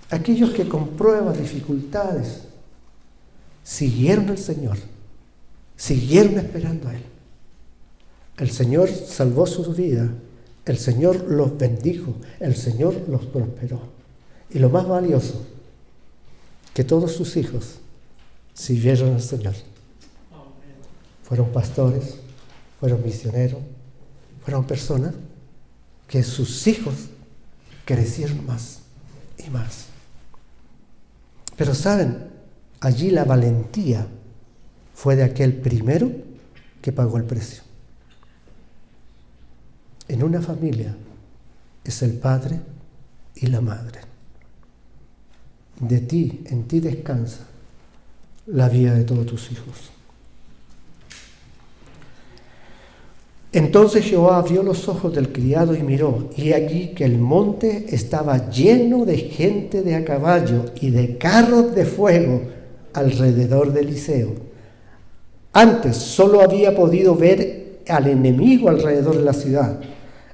aquellos que con pruebas, dificultades, siguieron al Señor, siguieron esperando a Él. El Señor salvó sus vidas, el Señor los bendijo, el Señor los prosperó. Y lo más valioso, que todos sus hijos sirvieron al Señor. Fueron pastores, fueron misioneros, fueron personas que sus hijos crecieron más y más. Pero saben, allí la valentía fue de aquel primero que pagó el precio. En una familia es el padre y la madre. En ti descansa la vida de todos tus hijos. Entonces Jehová abrió los ojos del criado y miró, y aquí que el monte estaba lleno de gente de a caballo y de carros de fuego alrededor de Eliseo. Antes solo había podido ver al enemigo alrededor de la ciudad.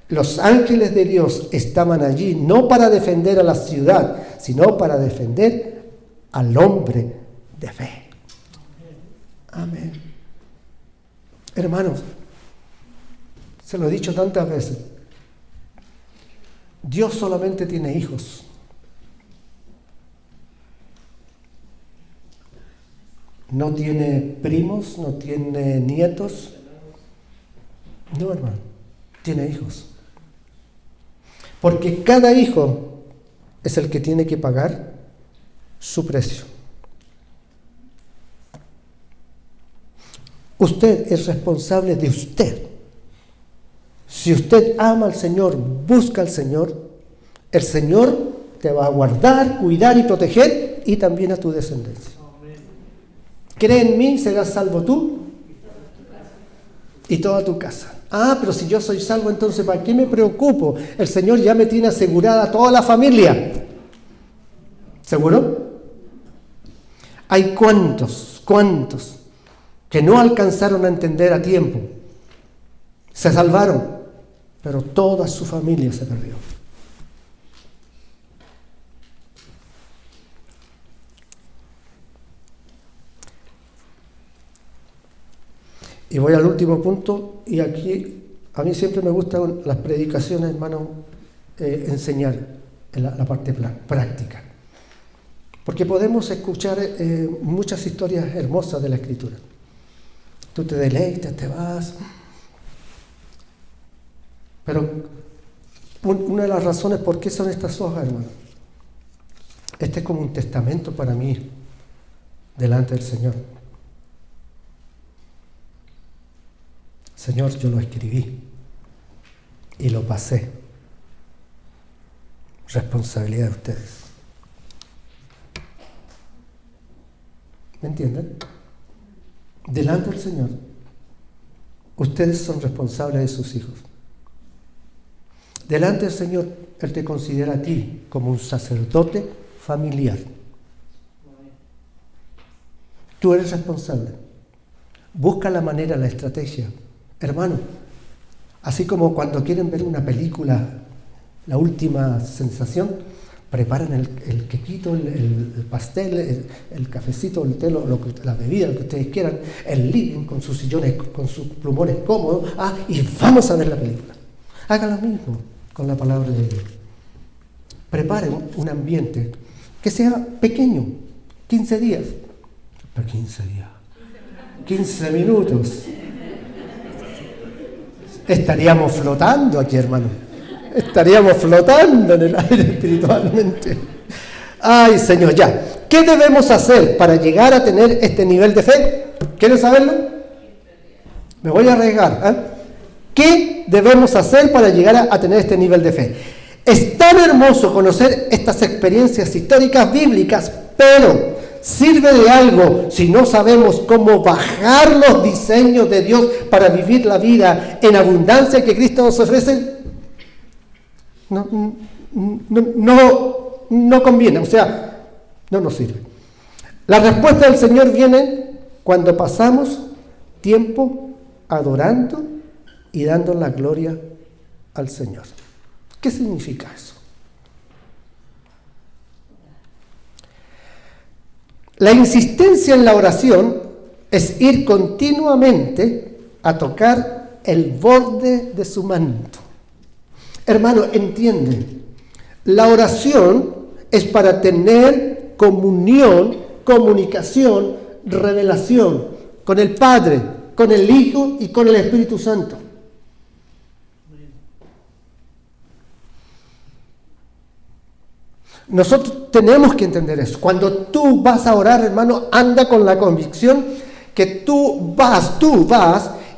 Los ángeles de Dios estaban allí no para defender a la ciudad, sino para defender al hombre de fe. Amén. Hermanos, se lo he dicho tantas veces, Dios solamente tiene hijos. No tiene primos, no tiene nietos. No, hermano, tiene hijos. Porque cada hijo es el que tiene que pagar su precio. Usted es responsable de usted. Si usted ama al Señor, busca al Señor, el Señor te va a guardar, cuidar y proteger, y también a tu descendencia. Cree en mí, serás salvo tú y toda tu casa. Ah, pero si yo soy salvo, entonces ¿para qué me preocupo? El Señor ya me tiene asegurada toda la familia. ¿Seguro? Hay cuantos que no alcanzaron a entender a tiempo. Se salvaron, pero toda su familia se perdió. Y voy al último punto, y aquí a mí siempre me gustan las predicaciones, hermano, enseñar en la parte práctica. Porque podemos escuchar muchas historias hermosas de la Escritura. Tú te deleitas, te vas. Pero una de las razones por qué son estas hojas, hermano, este es como un testamento para mí delante del Señor. Señor, yo lo escribí y lo pasé. Responsabilidad de ustedes. ¿Me entienden? Delante del Señor, ustedes son responsables de sus hijos. Delante del Señor, Él te considera a ti como un sacerdote familiar. Tú eres responsable. Busca la manera, la estrategia. Hermano, así como cuando quieren ver una película, La Última Sensación, preparan el quequito, el pastel, el cafecito, el té, la bebida, lo que ustedes quieran, el living con sus sillones, con sus plumones cómodos, y vamos a ver la película. Hagan lo mismo con la palabra de Dios. Preparen un ambiente que sea pequeño, 15 días. Pero 15 días, 15 minutos. Estaríamos flotando aquí, hermano. Estaríamos flotando en el aire espiritualmente. Ay, Señor, ya. ¿Qué debemos hacer para llegar a tener este nivel de fe? ¿Quieren saberlo? Me voy a arriesgar. ¿Qué debemos hacer para llegar a tener este nivel de fe? Es tan hermoso conocer estas experiencias históricas bíblicas, pero ¿sirve de algo si no sabemos cómo bajar los diseños de Dios para vivir la vida en abundancia que Cristo nos ofrece? No conviene, o sea, no nos sirve. La respuesta del Señor viene cuando pasamos tiempo adorando y dando la gloria al Señor. ¿Qué significa eso? La insistencia en la oración es ir continuamente a tocar el borde de su manto. Hermano, entiende, la oración es para tener comunión, comunicación, revelación con el Padre, con el Hijo y con el Espíritu Santo. Nosotros tenemos que entender eso. Cuando tú vas a orar, hermano, anda con la convicción que tú vas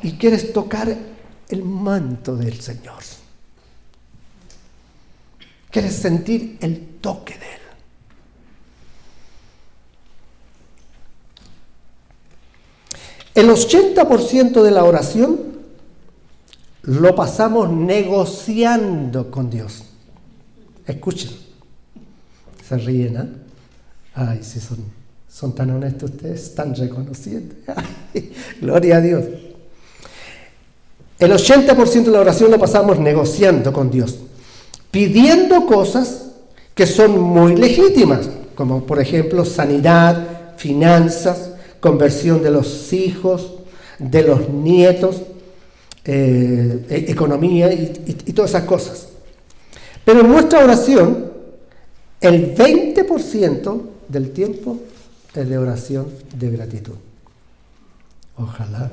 y quieres tocar el manto del Señor. Quieres sentir el toque de Él. El 80% de la oración lo pasamos negociando con Dios. Escuchen. Se ríen, ¿eh? Ay, si son tan honestos ustedes, están reconociendo. Ay, gloria a Dios. El 80% de la oración lo pasamos negociando con Dios, pidiendo cosas que son muy legítimas, como por ejemplo sanidad, finanzas, conversión de los hijos, de los nietos, economía y todas esas cosas. Pero en nuestra oración, el 20% del tiempo es de oración de gratitud. Ojalá.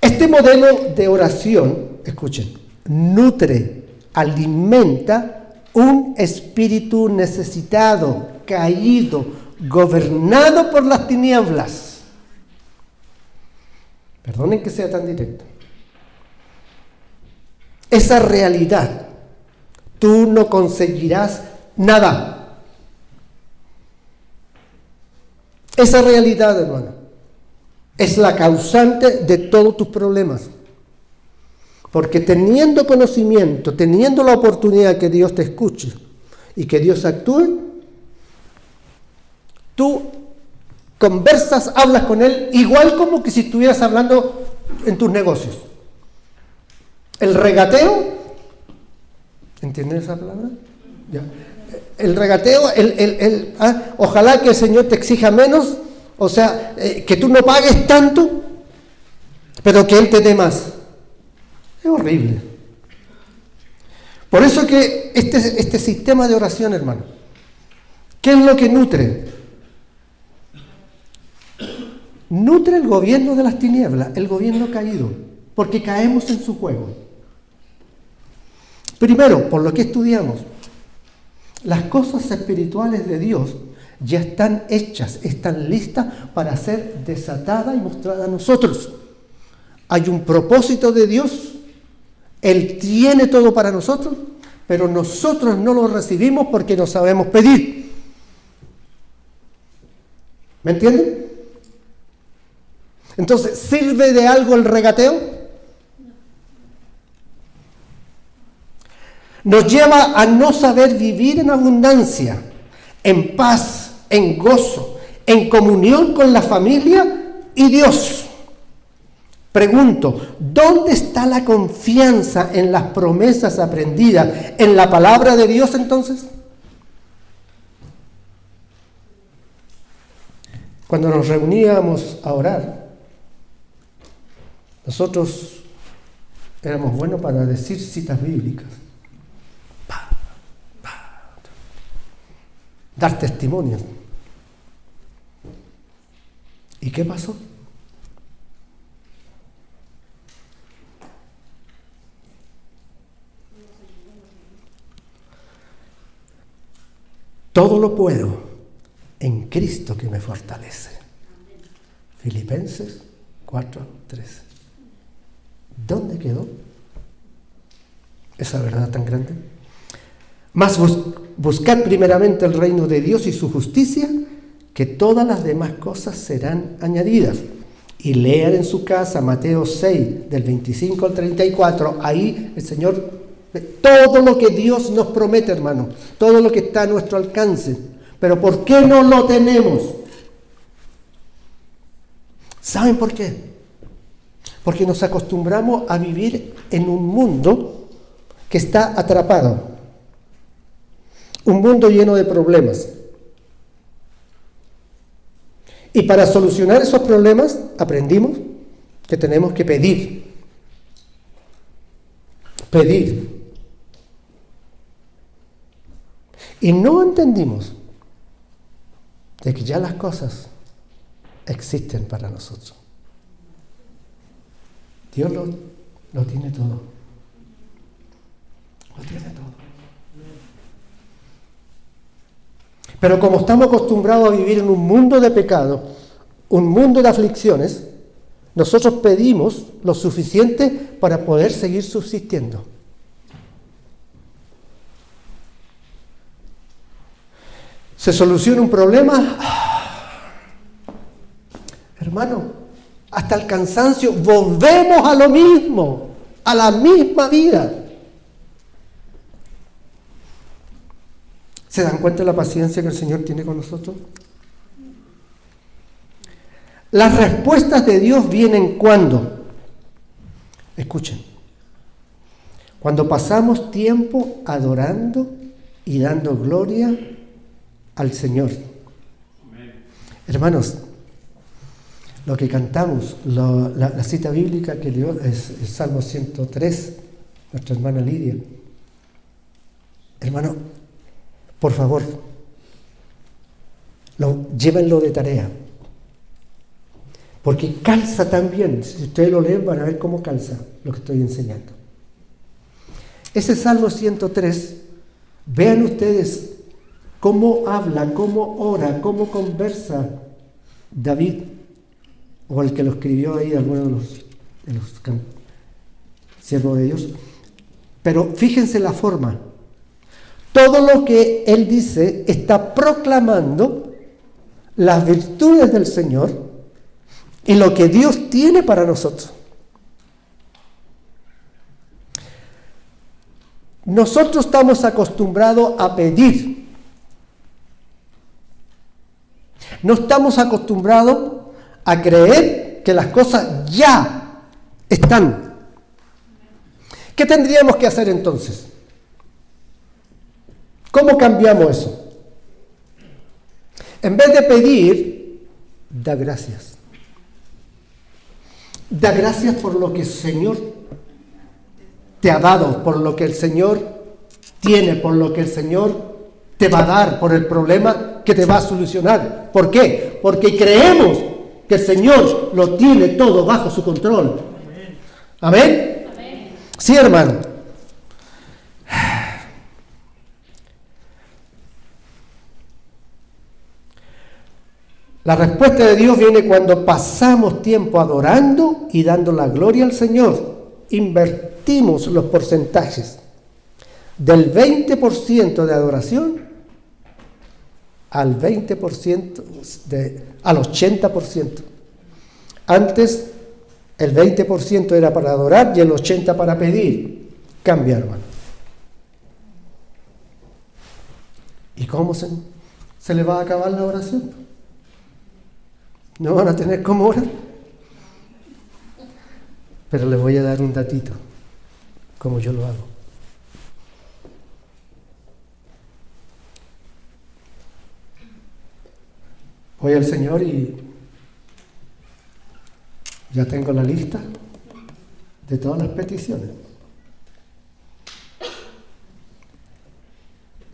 Este modelo de oración, escuchen, nutre, alimenta un espíritu necesitado, caído, gobernado por las tinieblas. Perdonen que sea tan directo. Esa realidad, tú no conseguirás nada. Esa realidad, hermano, es la causante de todos tus problemas. Porque teniendo conocimiento, teniendo la oportunidad que Dios te escuche y que Dios actúe, tú conversas, hablas con Él, igual como que si estuvieras hablando en tus negocios. El regateo, ¿entienden esa palabra? Ya. El regateo, ojalá que el Señor te exija menos, o sea, que tú no pagues tanto, pero que Él te dé más. Es horrible. Por eso que este sistema de oración, hermano, ¿qué es lo que nutre? Nutre el gobierno de las tinieblas, el gobierno caído, porque caemos en su juego. Primero, por lo que estudiamos, las cosas espirituales de Dios ya están hechas, están listas para ser desatadas y mostradas a nosotros. Hay un propósito de Dios. Él tiene todo para nosotros, pero nosotros no lo recibimos porque no sabemos pedir. ¿Me entienden? Entonces, ¿sirve de algo el regateo? Nos lleva a no saber vivir en abundancia, en paz, en gozo, en comunión con la familia y Dios. Pregunto, ¿dónde está la confianza en las promesas aprendidas en la palabra de Dios entonces? Cuando nos reuníamos a orar, nosotros éramos buenos para decir citas bíblicas, dar testimonios. ¿Y qué pasó? Todo lo puedo en Cristo que me fortalece. Filipenses 4:13. ¿Dónde quedó esa verdad tan grande? Más buscar primeramente el reino de Dios y su justicia, que todas las demás cosas serán añadidas. Y lean en su casa Mateo 6, del 25 al 34. Ahí el Señor, todo lo que Dios nos promete, hermano, todo lo que está a nuestro alcance. Pero ¿por qué no lo tenemos? ¿Saben por qué? Porque nos acostumbramos a vivir en un mundo que está atrapado. Un mundo lleno de problemas. Y para solucionar esos problemas aprendimos que tenemos que pedir. Pedir. Y no entendimos de que ya las cosas existen para nosotros. Dios lo tiene todo. Lo tiene todo. Pero como estamos acostumbrados a vivir en un mundo de pecado, un mundo de aflicciones, nosotros pedimos lo suficiente para poder seguir subsistiendo. ¿Se soluciona un problema? Hermano, hasta el cansancio, volvemos a lo mismo, a la misma vida. ¿Se dan cuenta de la paciencia que el Señor tiene con nosotros? Las respuestas de Dios vienen cuando, escuchen, cuando pasamos tiempo adorando y dando gloria al Señor. Hermanos, lo que cantamos, la cita bíblica que dio es el Salmo 103, nuestra hermana Lidia. Hermano, por favor, llévenlo de tarea, porque calza también. Si ustedes lo leen van a ver cómo calza lo que estoy enseñando. Ese Salmo 103, vean ustedes cómo habla, cómo ora, cómo conversa David, o el que lo escribió ahí, alguno de los siervos de Dios. Pero fíjense la forma. Todo lo que él dice está proclamando las virtudes del Señor y lo que Dios tiene para nosotros. Nosotros estamos acostumbrados a pedir. No estamos acostumbrados a creer que las cosas ya están. ¿Qué tendríamos que hacer entonces? ¿Cómo cambiamos eso? En vez de pedir, da gracias. Da gracias por lo que el Señor te ha dado, por lo que el Señor tiene, por lo que el Señor te va a dar, por el problema que te va a solucionar. ¿Por qué? Porque creemos que el Señor lo tiene todo bajo su control. ¿Amén? Amén. Sí, hermano. La respuesta de Dios viene cuando pasamos tiempo adorando y dando la gloria al Señor. Invertimos los porcentajes del 20% de adoración al 20%, al 80%. Antes el 20% era para adorar y el 80% para pedir. Cambia, hermano. ¿Y cómo se le va a acabar la oración? No van a tener cómo orar. Pero les voy a dar un datito, como yo lo hago. Voy al Señor y ya tengo la lista de todas las peticiones.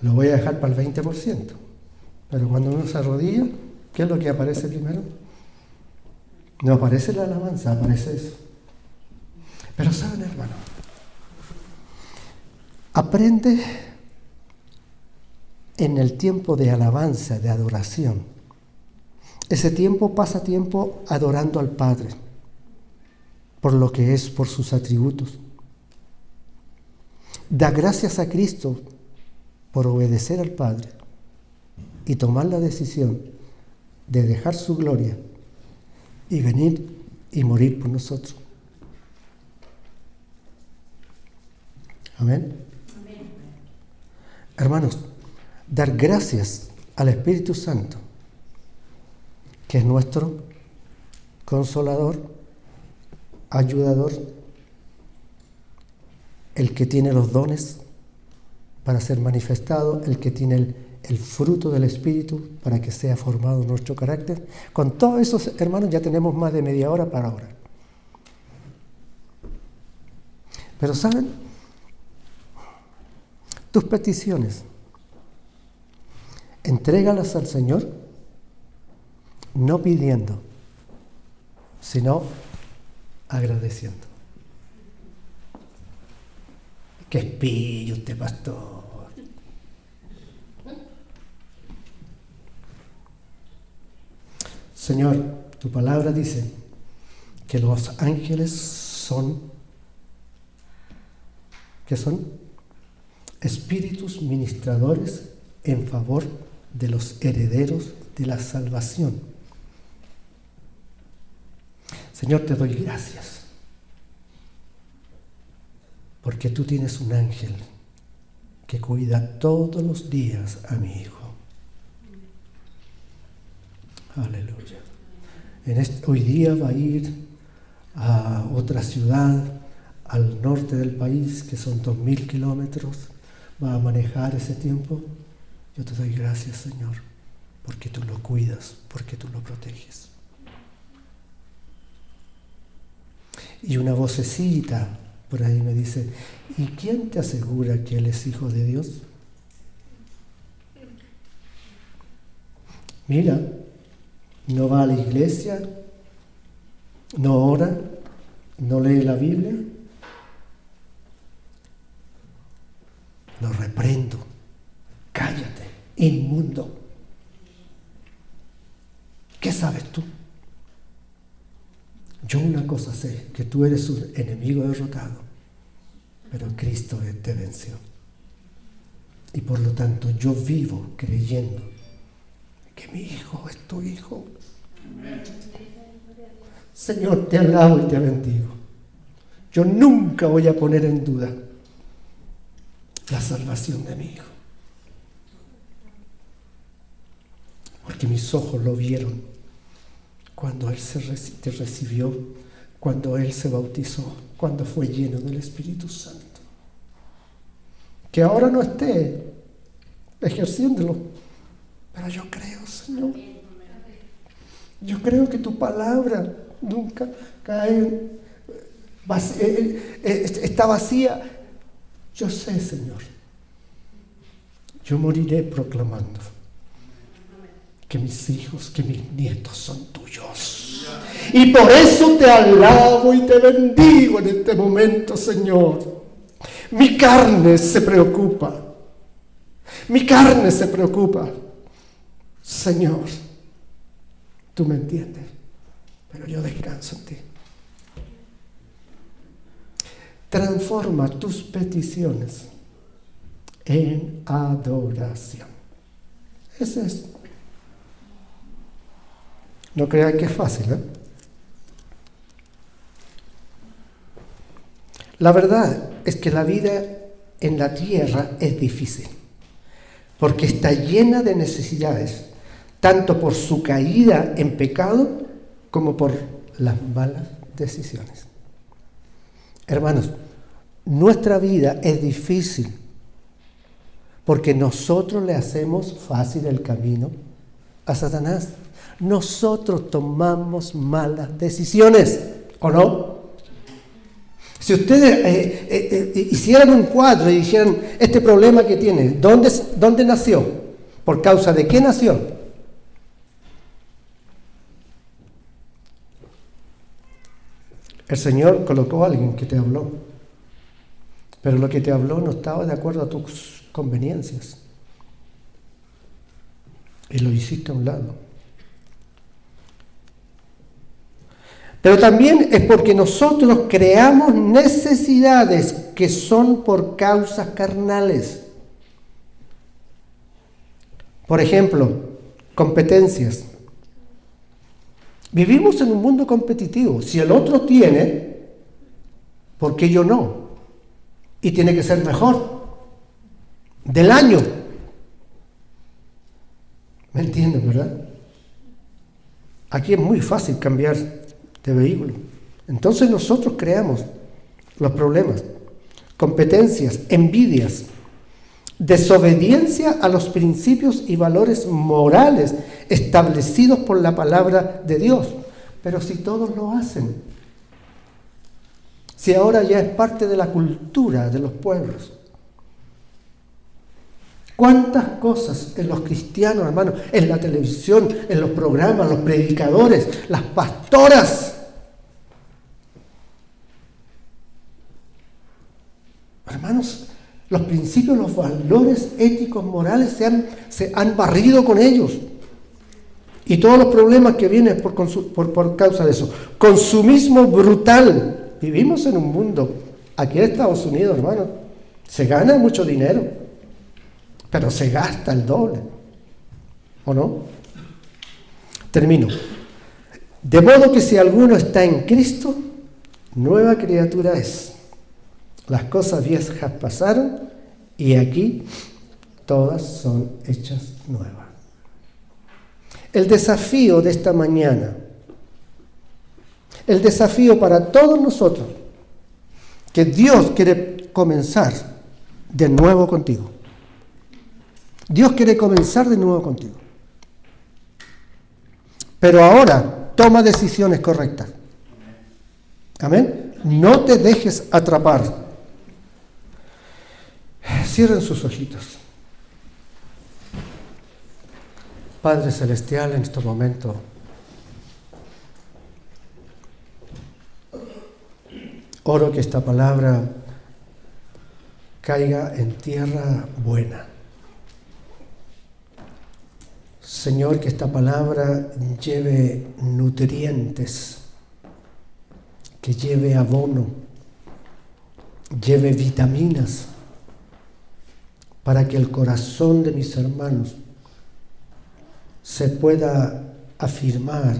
Lo voy a dejar para el 20%. Pero cuando uno se arrodilla, ¿qué es lo que aparece primero? No aparece la alabanza, aparece eso. Pero saben, hermano, aprende en el tiempo de alabanza, de adoración. Ese tiempo pasa tiempo adorando al Padre, por lo que es, por sus atributos. Da gracias a Cristo por obedecer al Padre y tomar la decisión de dejar su gloria y venir y morir por nosotros. Amén. Amén. Hermanos, dar gracias al Espíritu Santo, que es nuestro consolador, ayudador, el que tiene los dones para ser manifestado, el que tiene el fruto del Espíritu para que sea formado nuestro carácter. Con todos esos, hermanos, ya tenemos más de media hora para orar. Pero ¿saben? Tus peticiones, entrégalas al Señor, no pidiendo, sino agradeciendo. ¡Qué espillo usted, pastor! Señor, tu palabra dice que los ángeles son, ¿qué son? Espíritus ministradores en favor de los herederos de la salvación. Señor, te doy gracias, porque tú tienes un ángel que cuida todos los días a mi hijo. Aleluya. Hoy día va a ir a otra ciudad al norte del país, que son 2.000 kilómetros, va a manejar ese tiempo. Yo te doy gracias, Señor, porque tú lo cuidas, porque tú lo proteges. Y una vocecita por ahí me dice, ¿y quién te asegura que él es hijo de Dios? Mira, no va a la iglesia, no ora, no lee la Biblia. Lo reprendo. Cállate. inmundo. ¿Qué sabes tú? Yo una cosa sé, que tú eres un enemigo derrotado, pero Cristo te venció. Y por lo tanto yo vivo creyendo que mi hijo es tu hijo. Señor, te alabo y te bendigo. Yo nunca voy a poner en duda la salvación de mi hijo. Porque mis ojos lo vieron cuando él te recibió, cuando él se bautizó, cuando fue lleno del Espíritu Santo. Que ahora no esté ejerciéndolo, pero yo creo, Señor. Yo creo que tu palabra nunca cae, está vacía. Yo sé, Señor. Yo moriré proclamando que mis hijos, que mis nietos son tuyos. Y por eso te alabo y te bendigo en este momento, Señor. Mi carne se preocupa. Mi carne se preocupa. Señor, tú me entiendes, pero yo descanso en ti. Transforma tus peticiones en adoración. Ese es. No crean que es fácil, ¿eh? La verdad es que la vida en la tierra es difícil, porque está llena de necesidades, tanto por su caída en pecado como por las malas decisiones. Hermanos, nuestra vida es difícil porque nosotros le hacemos fácil el camino a Satanás. Nosotros tomamos malas decisiones, ¿o no? Si ustedes hicieran un cuadro y dijeran, este problema que tiene, ¿dónde nació? ¿Por causa de qué nació? El Señor colocó a alguien que te habló, pero lo que te habló no estaba de acuerdo a tus conveniencias. Y lo hiciste a un lado. Pero también es porque nosotros creamos necesidades que son por causas carnales. Por ejemplo, competencias. Vivimos en un mundo competitivo. Si el otro tiene, ¿por qué yo no? Y tiene que ser mejor. Del año. ¿Me entienden, verdad? Aquí es muy fácil cambiar de vehículo. Entonces nosotros creamos los problemas. Competencias, envidias, desobediencia a los principios y valores morales establecidos por la palabra de Dios. Pero si todos lo hacen, si ahora ya es parte de la cultura de los pueblos, ¿cuántas cosas en los cristianos, hermanos, en la televisión, en los programas, los predicadores, las pastoras? Hermanos, los principios, los valores éticos, morales se han barrido con ellos. Y todos los problemas que vienen por causa de eso. Consumismo brutal. Vivimos en un mundo, aquí en Estados Unidos, hermanos, se gana mucho dinero, pero se gasta el doble. ¿O no? Termino. De modo que si alguno está en Cristo, nueva criatura es. Las cosas viejas pasaron y aquí todas son hechas nuevas. El desafío de esta mañana, el desafío para todos nosotros, que Dios quiere comenzar de nuevo contigo. Dios quiere comenzar de nuevo contigo. Pero ahora toma decisiones correctas. Amén. No te dejes atrapar. Cierren sus ojitos. Padre Celestial, en este momento oro que esta palabra caiga en tierra buena, Señor, que esta palabra lleve nutrientes, que lleve abono, lleve vitaminas, para que el corazón de mis hermanos se pueda afirmar